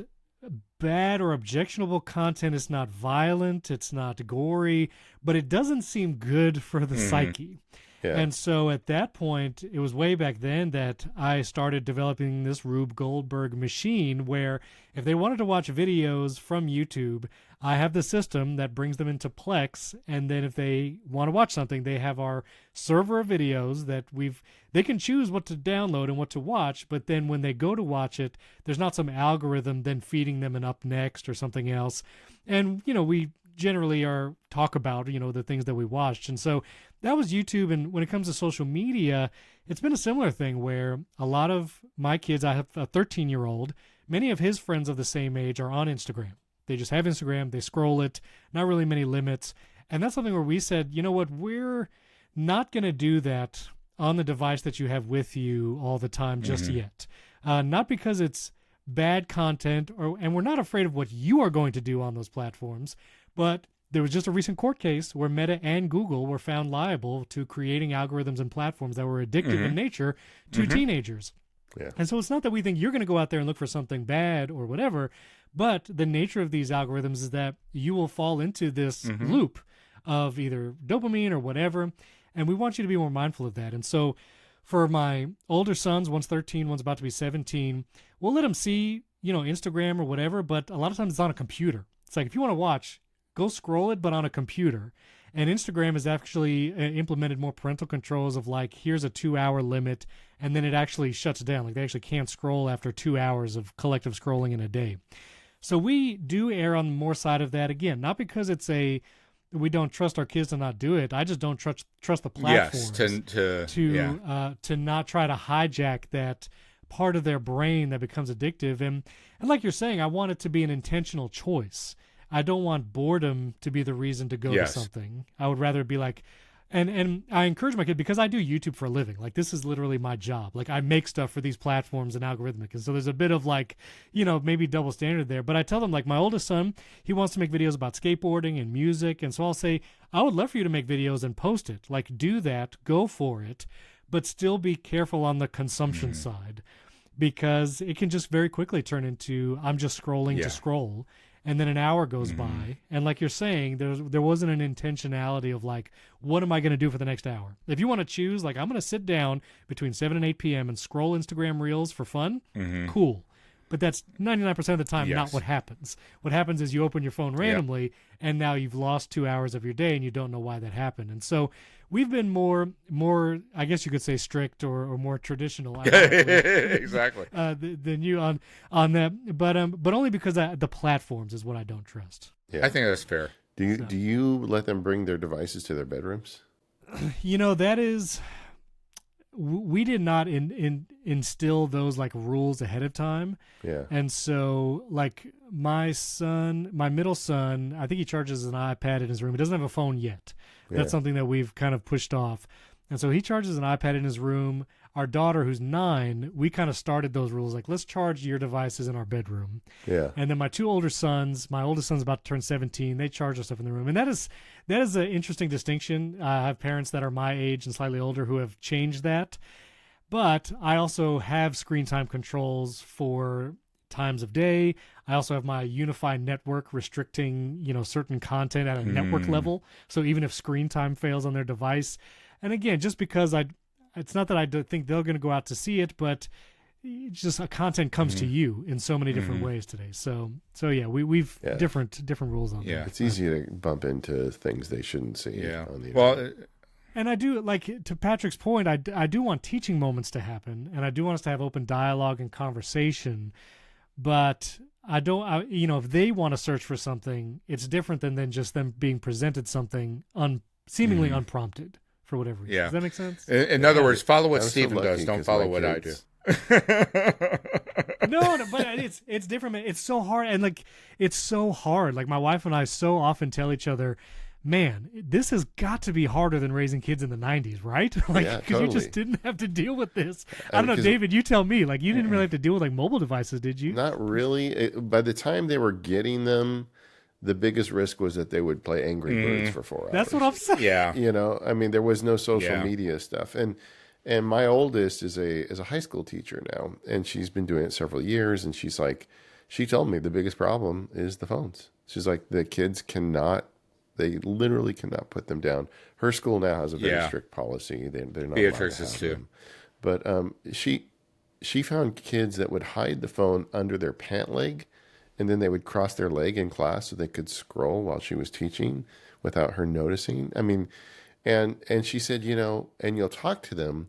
bad or objectionable content. It's not violent. It's not gory, but it doesn't seem good for the psyche.
Yeah.
And so at that point, it was way back then that I started developing this Rube Goldberg machine where if they wanted to watch videos from YouTube, I have the system that brings them into Plex. And then if they want to watch something, they have our server of videos that they can choose what to download and what to watch. But then when they go to watch it, there's not some algorithm then feeding them an up next or something else. And, we generally talk about, the things that we watched. And so that was YouTube. And when it comes to social media, it's been a similar thing where a lot of my kids, I have a 13-year-old, many of his friends of the same age are on Instagram. They just have Instagram, they scroll it, not really many limits. And that's something where we said, you know what, we're not going to do that on the device that you have with you all the time just yet. Not because it's bad content, and we're not afraid of what you are going to do on those platforms, but there was just a recent court case where Meta and Google were found liable to creating algorithms and platforms that were addictive in nature to teenagers.
Yeah.
And so it's not that we think you're going to go out there and look for something bad or whatever, but the nature of these algorithms is that you will fall into this loop of either dopamine or whatever, and we want you to be more mindful of that. And so for my older sons, one's 13, one's about to be 17, we'll let them see, Instagram or whatever, but a lot of times it's on a computer. It's like if you want to watch, go scroll it, but on a computer. And Instagram has actually implemented more parental controls of like, here's a 2-hour limit, and then it actually shuts down. Like they actually can't scroll after 2 hours of collective scrolling in a day. So we do err on more side of that. Again, not because we don't trust our kids to not do it. I just don't trust the platforms to not try to hijack that part of their brain that becomes addictive. And like you're saying, I want it to be an intentional choice. I don't want boredom to be the reason to go to something. I would rather be like, and I encourage my kid because I do YouTube for a living. Like this is literally my job. Like I make stuff for these platforms and algorithmic. And so there's a bit of like, maybe double standard there. But I tell them like my oldest son, he wants to make videos about skateboarding and music. And so I'll say, I would love for you to make videos and post it. Like do that, go for it, but still be careful on the consumption side because it can just very quickly turn into I'm just scrolling to scroll. And then an hour goes by, and like you're saying, there wasn't an intentionality of like, what am I going to do for the next hour? If you want to choose, like, I'm going to sit down between 7 and 8 p.m. and scroll Instagram Reels for fun, cool. But that's 99% of the time not what happens. What happens is you open your phone randomly, and now you've lost 2 hours of your day, and you don't know why that happened. And so we've been more, I guess you could say strict or more traditional,
exactly,
than you on that. But only because the platforms is what I don't trust.
Yeah. I think that's fair.
Do you let them bring their devices to their bedrooms?
That is. We did not instill those like rules ahead of time.
Yeah.
And so like my middle son, I think he charges an iPad in his room. He doesn't have a phone yet. That's something that we've kind of pushed off. And so he charges an iPad in his room. Our daughter, who's 9, we kind of started those rules. Like, let's charge your devices in our bedroom.
Yeah.
And then my 2 older sons, my oldest son's about to turn 17. They charge their stuff in the room. And that is an interesting distinction. I have parents that are my age and slightly older who have changed that. But I also have screen time controls for times of day. I also have my unified network restricting, certain content at a network level. So even if screen time fails on their device, and again, just because it's not that I think they're going to go out to see it, but it's just content comes to you in so many different ways today. So yeah, we've different rules on that.
It's easy to bump into things they shouldn't see.
Yeah.
On the
Well,
internet.
And I do, like, to Patrick's point, I do want teaching moments to happen, and I do want us to have open dialogue and conversation. But if they want to search for something, it's different than just them being presented something seemingly unprompted for whatever reason.
Yeah.
Does that make sense?
In other words, follow what
I'm so
Stephen
lucky
does. Don't
'cause
follow
my
what I do.
kids-
No, but it's different, man. It's so hard, and it's so hard. Like, my wife and I so often tell each other, man, this has got to be harder than raising kids in the 90s, right?
Yeah,
Because you just
totally.
didn't have to deal with this. I don't know,
'cause-
David, you tell me. Like, you didn't really have to deal with, like, mobile devices, did you?
Not really. By the time they were getting them, the biggest risk was that they would play Angry Birds for 4 hours.
That's what I'm saying.
Yeah.
I mean, there was no social
Yeah.
media stuff, and my oldest is a high school teacher now, and she's been doing it several years, and she told me the biggest problem is the phones. She's like, the kids they literally cannot put them down. Her school now has a very strict policy. They're not
Beatrix
allowed to
is
have
too.
them. But she found kids that would hide the phone under their pant leg, and then they would cross their leg in class so they could scroll while she was teaching without her noticing. I mean, and she said, and you'll talk to them,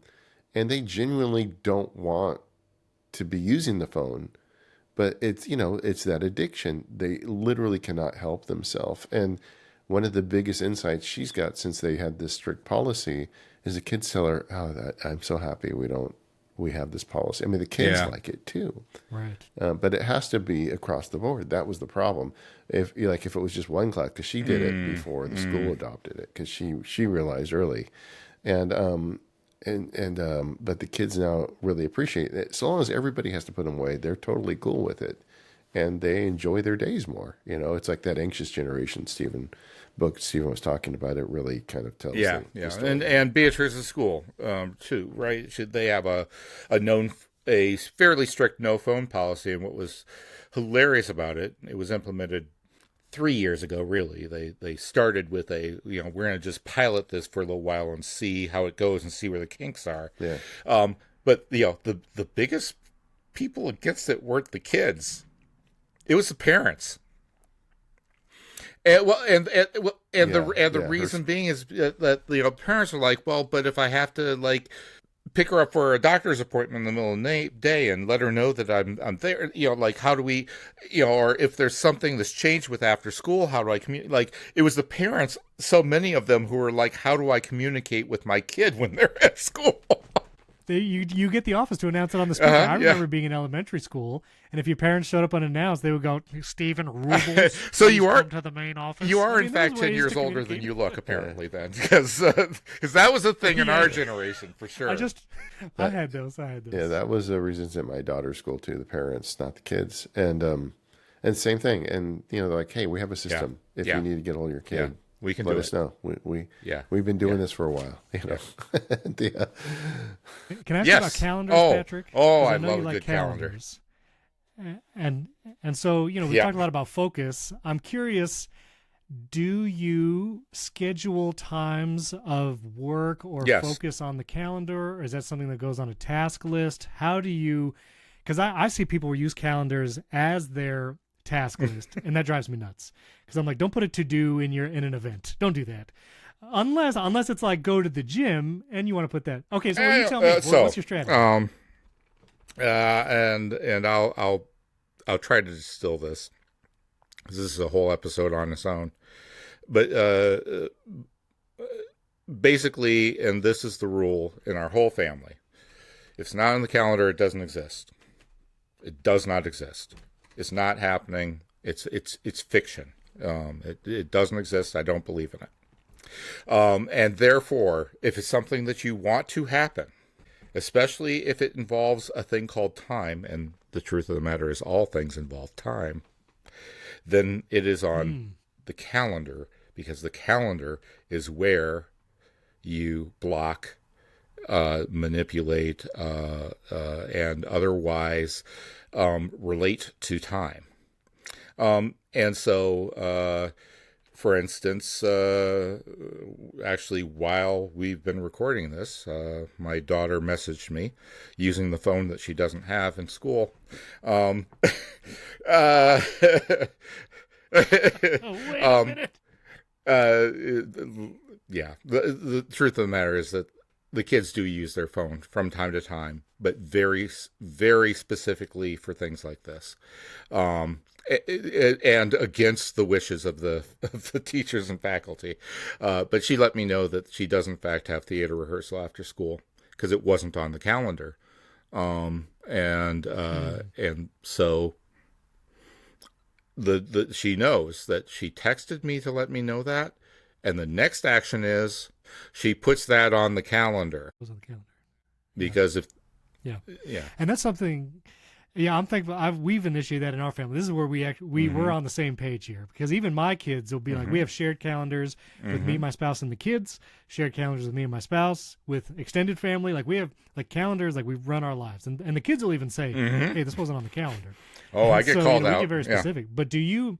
and they genuinely don't want to be using the phone, but it's that addiction. They literally cannot help themselves. And one of the biggest insights she's got since they had this strict policy is the kids tell her, "Oh, I'm so happy we have this policy." I mean, the kids like it too,
Right.
but it has to be across the board. That was the problem. If it was just one class, because she did it before the school adopted it, because she realized early, and but the kids now really appreciate it. So long as everybody has to put them away, they're totally cool with it, and they enjoy their days more. It's like that anxious generation Stephen was talking about. It really kind of tells the story.
And Beatrice's school too, right? Should they have a fairly strict no phone policy? And what was hilarious about it was implemented 3 years ago. Really, they started with we're going to just pilot this for a little while and see how it goes and see where the kinks are.
Yeah.
But the biggest people against it weren't the kids; it was the parents. The reason being is that parents are like, well, but if I have to pick her up for a doctor's appointment in the middle of the day and let her know that I'm there, how do we, or if there's something that's changed with after school, how do I communicate? It was the parents, so many of them, who were like, how do I communicate with my kid when they're at school?
You get the office to announce it on the speaker. I remember being in elementary school, and if your parents showed up unannounced, they would go, "Stephen Rubles."
So you are
come to the main office.
You are in fact 10 years older than you look, apparently. Then, because that was a thing in our generation for sure.
I had those.
Yeah, that was the reasons at my daughter's school too. The parents, not the kids, and same thing. And they're like, "Hey, we have a system. If you need to get hold of your kid,
we can
let
do
us
it.
know. We've been doing this for a while."
Can I ask you about calendars, Patrick?
I
know
love
you
a
like
good calendar.
And so we talked a lot about focus. I'm curious, do you schedule times of work or focus on the calendar, or is that something that goes on a task list? How do you? Because I see people use calendars as their task list, and that drives me nuts. Because I'm like, don't put a to do in an event. Don't do that. Unless it's like go to the gym and you want to put that. Okay, so you tell me. What's your strategy?
And I'll try to distill this, because this is a whole episode on its own. But basically, and this is the rule in our whole family: if it's not on the calendar, it doesn't exist. It does not exist. It's not happening. It's fiction. It doesn't exist. I don't believe in it. And therefore, if it's something that you want to happen, especially if it involves a thing called time, and the truth of the matter is all things involve time, then it is on the calendar, because the calendar is where you block manipulate, and otherwise relate to time. And so, for instance, actually, while we've been recording this, my daughter messaged me using the phone that she doesn't have in school.
Oh, wait a minute.
Yeah, the truth of the matter is that the kids do use their phone from time to time, but very, very specifically for things like this. And against the wishes of the teachers and faculty. But she let me know that she does in fact have theater rehearsal after school because it wasn't on the calendar. And so she knows that she texted me to let me know that, and the next action is she puts that on the calendar.
It was on the calendar.
Because
Yeah.
yeah.
And that's something. Yeah, I'm thankful. We've initiated that in our family. This is where we were on the same page here, because even my kids will be like, we have shared calendars with me, my spouse, and the kids. Shared calendars with me and my spouse, with extended family. Like we have like calendars, like we run our lives, and the kids will even say, "Hey, this wasn't on the calendar."
Oh,
and
I get called
we
out.
get very specific. Yeah. But do you?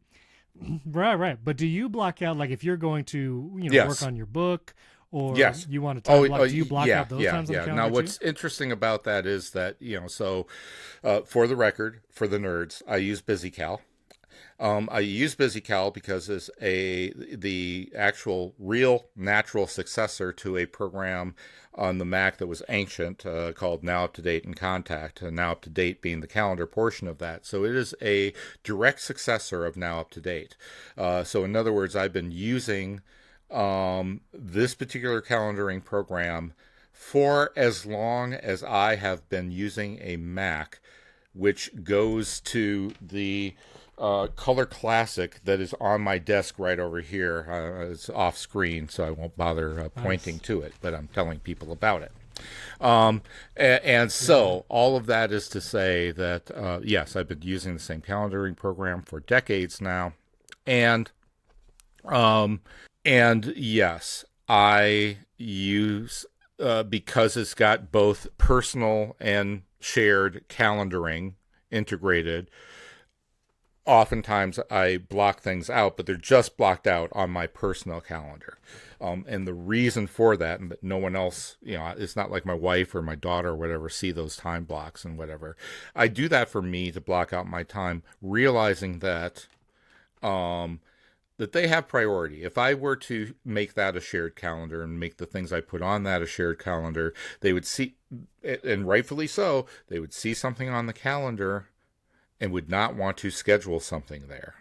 Right. But do you block out, like if you're going to work on your book? Or you want to time block? Do you block out those times on the calendar?
Now, what's interesting about that is that, so for the record, for the nerds, I use BusyCal. I use BusyCal because it's the actual real natural successor to a program on the Mac that was ancient called Now Up to Date and Contact, and Now Up to Date being the calendar portion of that. So it is a direct successor of Now Up to Date. So in other words, I've been using this particular calendaring program for as long as I have been using a Mac, which goes to the Color Classic that is on my desk right over here. It's off screen, so I won't bother pointing to it, but I'm telling people about it. And so all of that is to say that, yes, I've been using the same calendaring program for decades now. And yes, I use, because it's got both personal and shared calendaring integrated, oftentimes I block things out, but they're just blocked out on my personal calendar. And the reason for that, and that no one else, it's not like my wife or my daughter or whatever see those time blocks and whatever. I do that for me to block out my time, realizing that that they have priority. If I were to make that a shared calendar and make the things I put on that a shared calendar, they would see, and rightfully so, they would see something on the calendar and would not want to schedule something there,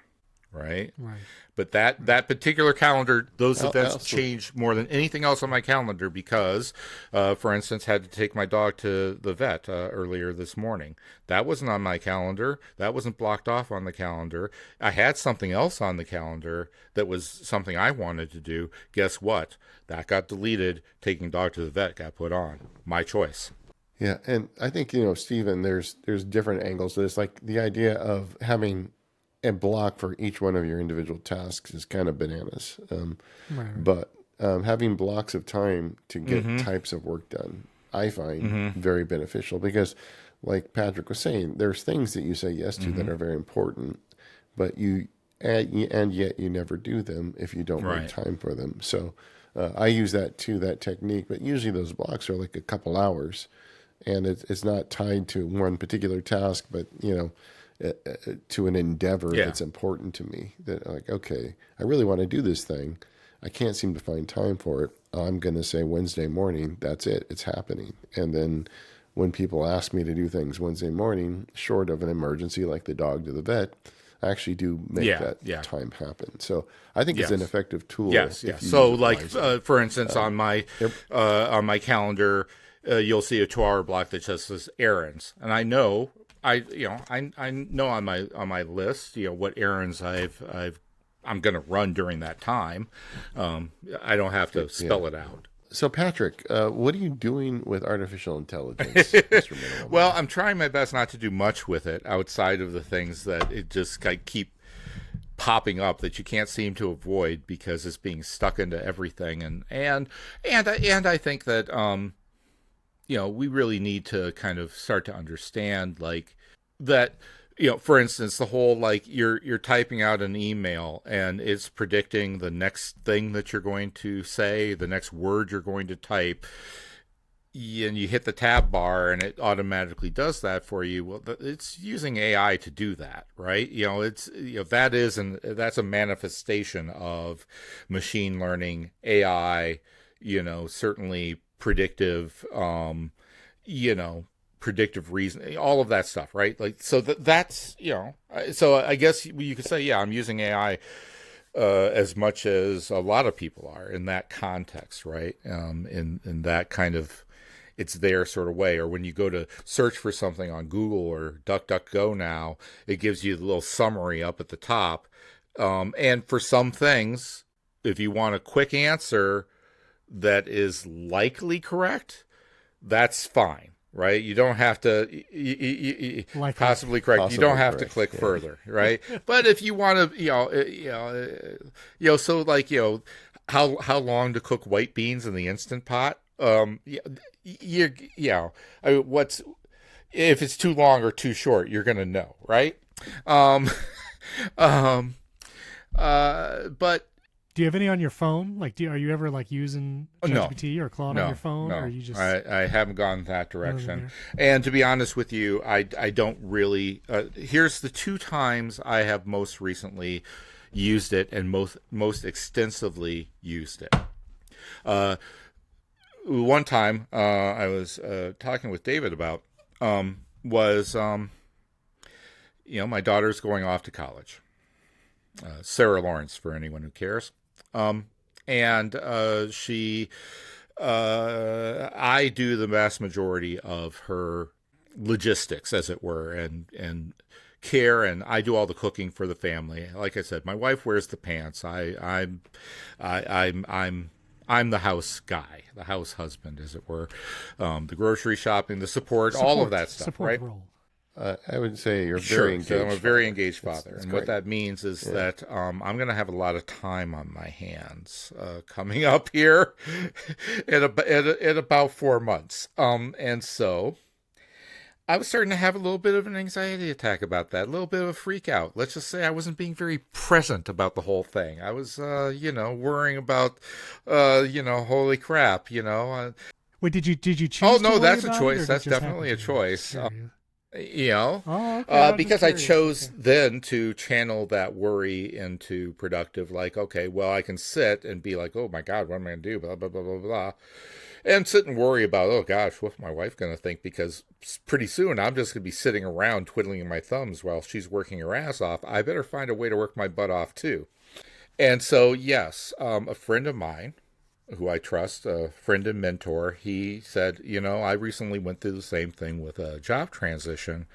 right?
Right.
But that particular calendar, those events change more than anything else on my calendar because, for instance, had to take my dog to the vet earlier this morning. That wasn't on my calendar. That wasn't blocked off on the calendar. I had something else on the calendar that was something I wanted to do. Guess what? That got deleted. Taking dog to the vet got put on. My choice.
Yeah, and I think, Stephen, there's different angles to this. Like the idea of having a block for each one of your individual tasks is kind of bananas.
Right.
But having blocks of time to get types of work done, I find very beneficial because, like Patrick was saying, there's things that you say yes to that are very important, but and yet you never do them if you don't make time for them. So I use that technique, but usually those blocks are like a couple hours. And it's not tied to one particular task, but, to an endeavor that's important to me. That like, okay, I really want to do this thing. I can't seem to find time for it. I'm going to say Wednesday morning, that's it. It's happening. And then when people ask me to do things Wednesday morning, short of an emergency like the dog to the vet, I actually do make that time happen. So I think it's an effective tool.
Yes. So like, for instance, on my calendar, you'll see a 2-hour block that just says errands, and I know I know on my list what errands I'm going to run during that time. I don't have to spell it out.
So Patrick, what are you doing with artificial intelligence, Mr. Minimalist?
Well, I'm trying my best not to do much with it outside of the things that it just keep popping up that you can't seem to avoid because it's being stuck into everything, and I think that we really need to kind of start to understand like that. For instance, the whole like you're typing out an email and it's predicting the next thing that you're going to say, the next word you're going to type, and you hit the tab bar and it automatically does that for you. Well, it's using AI to do that, right? That's a manifestation of machine learning, AI, certainly predictive, predictive reasoning, all of that stuff, right? Like, so that's, so I guess you could say, yeah, I'm using AI as much as a lot of people are in that context, right? In that kind of, it's their sort of way. Or when you go to search for something on Google or DuckDuckGo now, it gives you the little summary up at the top. And for some things, if you want a quick answer that is likely correct, that's fine, right? You don't have to possibly correct.
Possibly
you don't have
correct,
to click
yeah.
further, right? But if you want to, so like how long to cook white beans in the Instant Pot? I mean, what's if it's too long or too short? You're gonna know, right? Um, but
Do you have any on your phone? Like, are you ever like using
No.
ChatGPT or Claude on your phone,
no,
or you just?
I haven't gone that
than
direction. And to be honest with you, I don't really. Here's the two times I have most recently used it and most extensively used it. One time I was talking with David about was my daughter's going off to college. Sarah Lawrence, for anyone who cares. And I do the vast majority of her logistics, as it were, and care, and I do all the cooking for the family. Like I said, my wife wears the pants. I'm the house guy, the house husband, as it were. The grocery shopping, the support, all of that stuff,
support
right?
role.
I would say you're
Sure.
very engaged.
So I'm a very
father.
engaged father.
That's
and
great.
what that means is that I'm going to have a lot of time on my hands coming up here in about 4 months. And so I was starting to have a little bit of an anxiety attack about that, a little bit of a freak out. Let's just say I wasn't being very present about the whole thing. I was, worrying about, holy crap,
Wait, did you choose?
Oh,
to
no,
worry
that's a
about it,
choice.
or did
That's
it just
definitely a
happen to you?
choice.
Curious.
Oh,
Okay. I was
because
just
I
curious.
chose
Okay.
then to channel that worry into productive, like, okay, well, I can sit and be like, oh my God, what am I going to do? Blah, blah, blah, blah, blah. And sit and worry about, oh gosh, what's my wife going to think? Because pretty soon I'm just going to be sitting around twiddling my thumbs while she's working her ass off. I better find a way to work my butt off too. And so, yes, a friend of mine who I trust, a friend and mentor, he said, I recently went through the same thing with a job transition,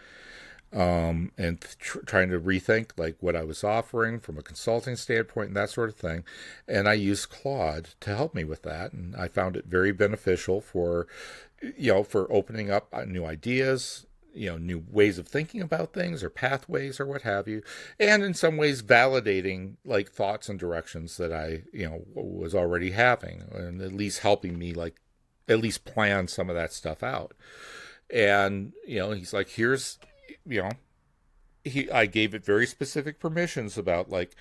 and trying to rethink like what I was offering from a consulting standpoint and that sort of thing. And I used Claude to help me with that, and I found it very beneficial for opening up new ideas, new ways of thinking about things or pathways or what have you, and in some ways validating like thoughts and directions that I was already having, and at least helping me like at least plan some of that stuff out. And he's like, here's I gave it very specific permissions about like,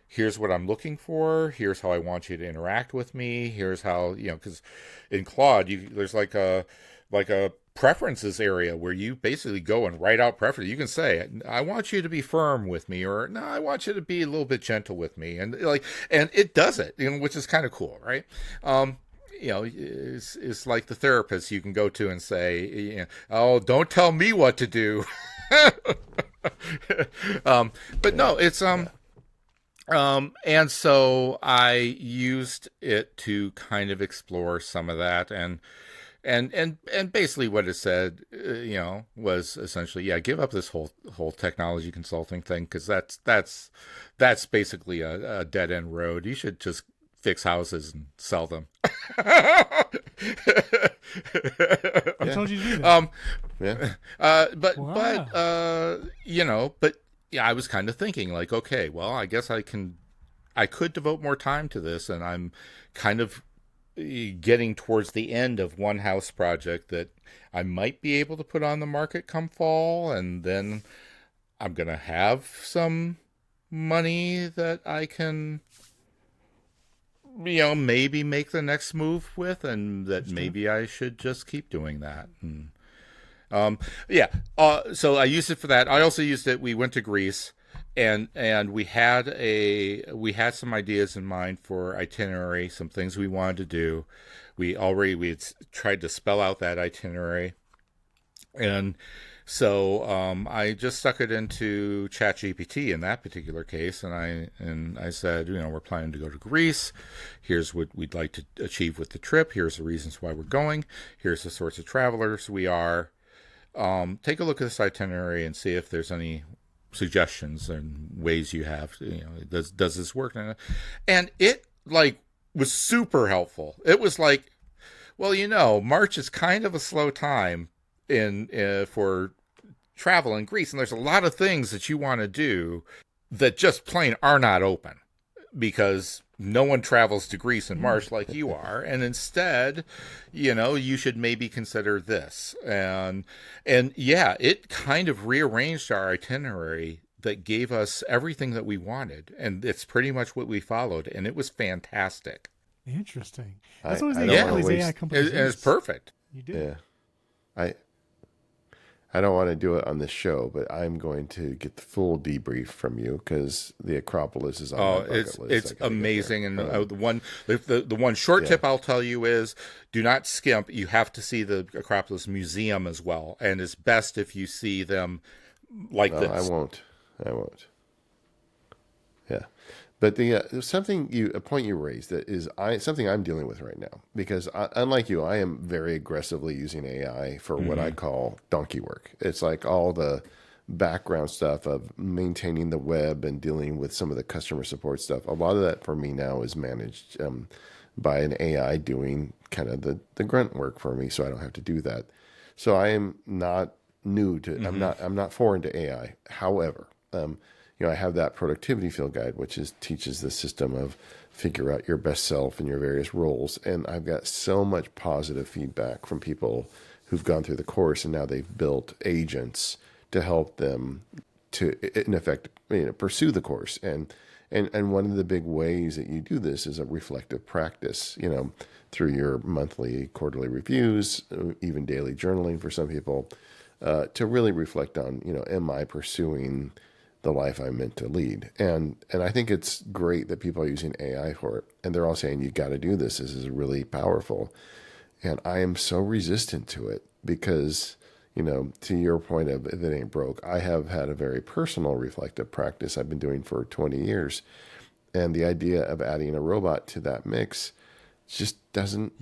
here's what I'm looking for, here's how I want you to interact with me, here's how, because in Claude there's like a preferences area where you basically go and write out preferences. You can say, I want you to be firm with me, or no, I want you to be a little bit gentle with me, and it does it, which is kind of cool, right? It's like the therapist you can go to and say, oh, don't tell me what to do. But no, it's and so I used it to kind of explore some of that, and basically what it said, was essentially, yeah, give up this whole technology consulting thing, because that's basically a dead end road. You should just fix houses and sell them.
I told you to do that.
Yeah.
But
Wow.
yeah, I was kind of thinking like, okay, well, I guess I could devote more time to this, and I'm kind of getting towards the end of one house project that I might be able to put on the market come fall, and then I'm going to have some money that I can, maybe make the next move with, and that maybe I should just keep doing that. And, yeah. So I used it for that. I also used it. We went to Greece, and we had some ideas in mind for itinerary, some things we wanted to do. We had tried to spell out that itinerary, and so I just stuck it into ChatGPT in that particular case, and I said, we're planning to go to Greece. Here's what we'd like to achieve with the trip. Here's the reasons why we're going. Here's the sorts of travelers we are. Take a look at this itinerary and see if there's any suggestions and ways you have. Does this work? And it was super helpful. It was like, well, March is kind of a slow time for travel in Greece, and there's a lot of things that you want to do that just plain are not open because no one travels to Greece in March like you are, and instead, you should maybe consider this. And yeah, it kind of rearranged our itinerary that gave us everything that we wanted, and it's pretty much what we followed, and it was fantastic.
Interesting. That's
I
always
don't
the
wanna
these AI
waste-
companies.
And it's perfect.
You do.
Yeah. I don't want to do it on this show, but I'm going to get the full debrief from you because the Acropolis is on my bucket list.
It's
I gotta get
amazing,
there.
and the one short tip I'll tell you is, do not skimp. You have to see the Acropolis Museum as well, and it's best if you see them like
No,
this.
I won't. Yeah, but a point you raised that is something I'm dealing with right now because unlike you, I am very aggressively using AI for what I call donkey work. It's like all the background stuff of maintaining the web and dealing with some of the customer support stuff. A lot of that for me now is managed by an AI doing kind of the grunt work for me, so I don't have to do that. So I am not new to. I'm not foreign to AI. However, I have that productivity field guide, which teaches the system of figure out your best self in your various roles. And I've got so much positive feedback from people who've gone through the course and now they've built agents to help them to, in effect, pursue the course. And one of the big ways that you do this is a reflective practice, through your monthly, quarterly reviews, even daily journaling for some people, to really reflect on, am I pursuing the life I'm meant to lead? And I think it's great that people are using AI for it. And they're all saying, you got to do this. This is really powerful. And I am so resistant to it because, to your point of if it ain't broke, I have had a very personal reflective practice I've been doing for 20 years. And the idea of adding a robot to that mix just doesn't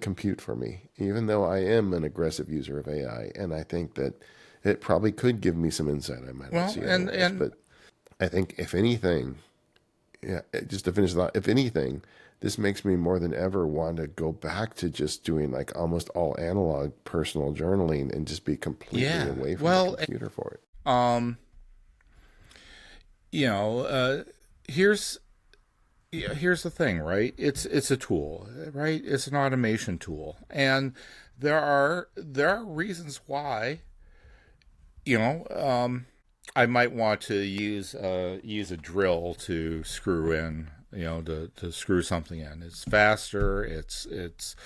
compute for me, even though I am an aggressive user of AI. And I think that it probably could give me some insight I might not see otherwise. But I think if anything, just to finish the thought, if anything, this makes me more than ever want to go back to just doing like almost all analog personal journaling and just be completely away from the computer for it.
Here's the thing, right? It's a tool, right? It's an automation tool, and there are reasons why. I might want to use a drill to screw in, to screw something in. It's faster. It's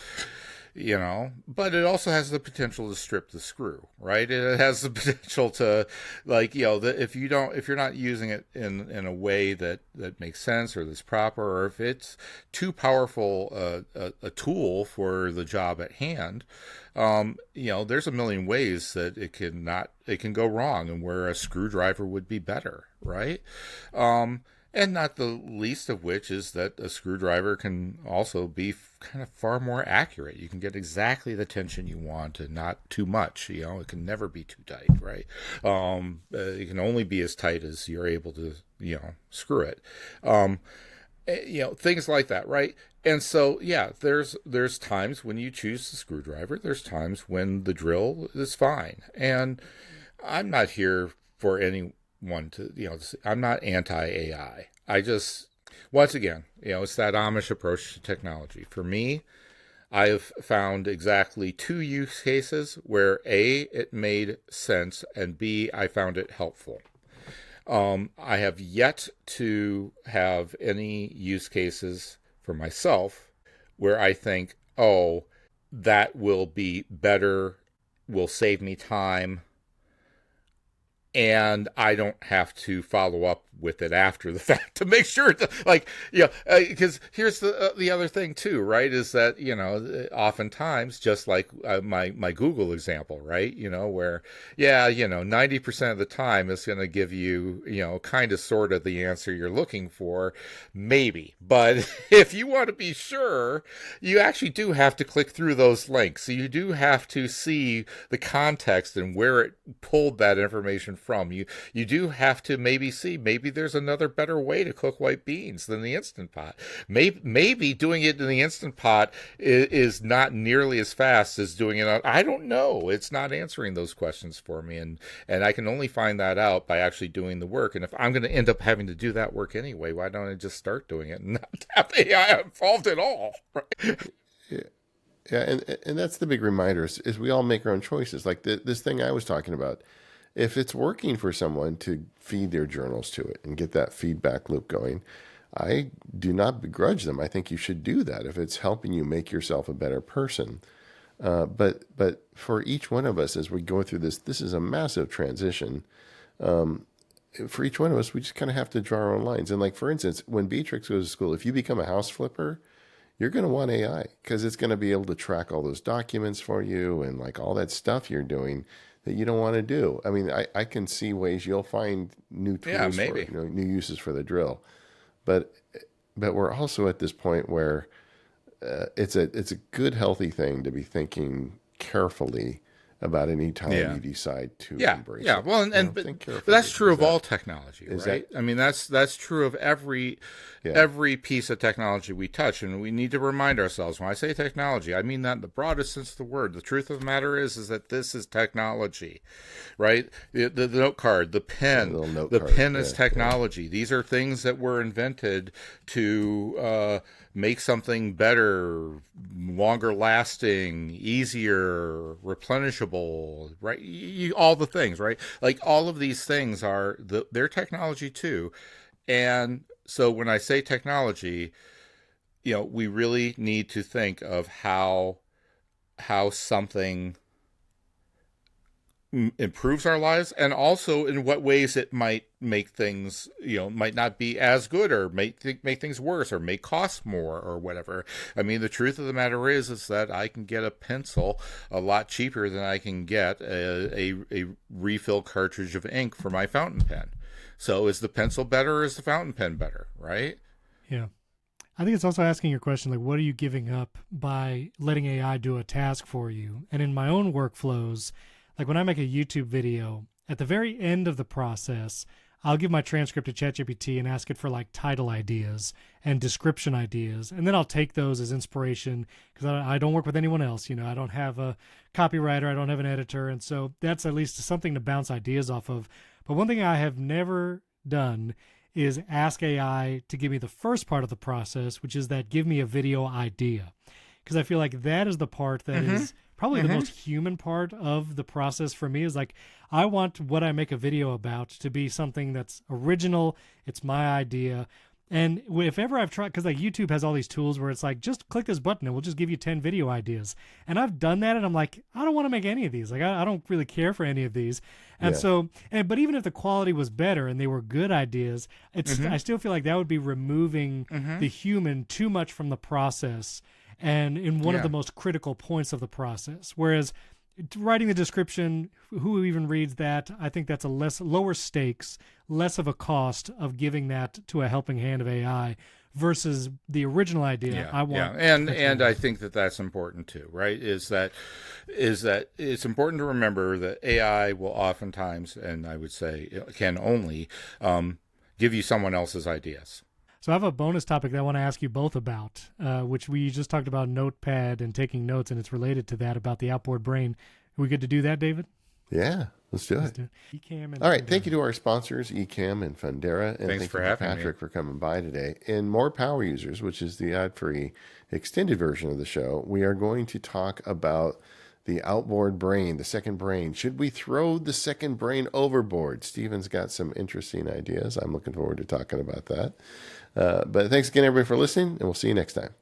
but it also has the potential to strip the screw, right? It has the potential to, if you're not using it in a way that makes sense or that's proper, or if it's too powerful a tool for the job at hand, there's a million ways that it can go wrong, and where a screwdriver would be better, right? And not the least of which is that a screwdriver can also be kind of far more accurate. You can get exactly the tension you want and not too much. It can never be too tight, right? It can only be as tight as you're able to, screw it. Things like that, right? And so, there's times when you choose the screwdriver. There's times when the drill is fine. And I'm not here for anyone to, I'm not anti-AI. I just Once again, it's that Amish approach to technology. For me, I have found exactly 2 use cases where A, it made sense, and B, I found it helpful. I have yet to have any use cases for myself where I think, oh, that will be better, will save me time, and I don't have to follow up with it after the fact to make sure to, because here's the other thing too, right, is that oftentimes, just like my Google example, right, where 90% of the time it's going to give you kind of sort of the answer you're looking for, maybe, but if you want to be sure, you actually do have to click through those links, so you do have to see the context and where it pulled that information from. You do have to maybe there's another better way to cook white beans than the Instant Pot. Maybe doing it in the Instant Pot is not nearly as fast as doing it on. I don't know. It's not answering those questions for me, and I can only find that out by actually doing the work. And if I'm going to end up having to do that work anyway, why don't I just start doing it and not have AI involved at all? Right?
Yeah, and that's the big reminder is we all make our own choices. Like this thing I was talking about. If it's working for someone to feed their journals to it and get that feedback loop going, I do not begrudge them. I think you should do that if it's helping you make yourself a better person. But for each one of us, as we go through this is a massive transition. For each one of us, we just kind of have to draw our own lines. And like, for instance, when Beatrix goes to school, if you become a house flipper, you're going to want AI because it's going to be able to track all those documents for you and like all that stuff you're doing that you don't want to do. I mean, I can see ways you'll find new tools for new uses for the drill, but we're also at this point where it's a good healthy thing to be thinking carefully about any time you decide to embrace it.
Well, but that's true of all technology, right? I mean, that's true of every piece of technology we touch, and we need to remind ourselves, when I say technology, I mean that in the broadest sense of the word. The truth of the matter is that this is technology, right? The note card, the pen, pen is technology. Yeah. These are things that were invented to make something better, longer lasting, easier, replenishable, right? All the things, right? Like all of these things they're technology too. And so when I say technology, we really need to think of how something improves our lives, and also in what ways it might make things, might not be as good, or make things worse, or may cost more, or whatever. I mean, the truth of the matter is that I can get a pencil a lot cheaper than I can get a refill cartridge of ink for my fountain pen. So is the pencil better, or is the fountain pen better, right?
Yeah. I think it's also asking your question, like, what are you giving up by letting AI do a task for you? And in my own workflows, like when I make a YouTube video, at the very end of the process, I'll give my transcript to ChatGPT and ask it for like title ideas and description ideas. And then I'll take those as inspiration because I don't work with anyone else. I don't have a copywriter. I don't have an editor. And so that's at least something to bounce ideas off of. But one thing I have never done is ask AI to give me the first part of the process, which is that give me a video idea. Because I feel like that is the part that is probably the most human part of the process for me. Is like, I want what I make a video about to be something that's original. It's my idea. And if ever I've tried, because like YouTube has all these tools where it's like, just click this button and we'll just give you 10 video ideas. And I've done that and I'm like, I don't want to make any of these. Like, I don't really care for any of these. And but even if the quality was better and they were good ideas, I still feel like that would be removing the human too much from the process and in one of the most critical points of the process. Whereas writing the description, who even reads that? I think that's a lower stakes, less of a cost of giving that to a helping hand of AI versus the original idea.
And I think that's important too, right? Is that it's important to remember that AI will oftentimes, and I would say can only give you someone else's ideas.
So I have a bonus topic that I want to ask you both about, which we just talked about Notepad and taking notes, and it's related to that about the outboard brain. Are we good to do that, David?
Yeah. Let's do
Let's
it.
do it. Ecamm and
All right.
Fundera.
Thank you to our sponsors, Ecamm and Fundera. And
Thanks
thank
for
you to
having me.
Patrick for coming by today. And more power users, which is the ad-free extended version of the show, we are going to talk about the outboard brain, the second brain. Should we throw the second brain overboard? Steven's got some interesting ideas. I'm looking forward to talking about that. But thanks again, everybody, for listening, and we'll see you next time.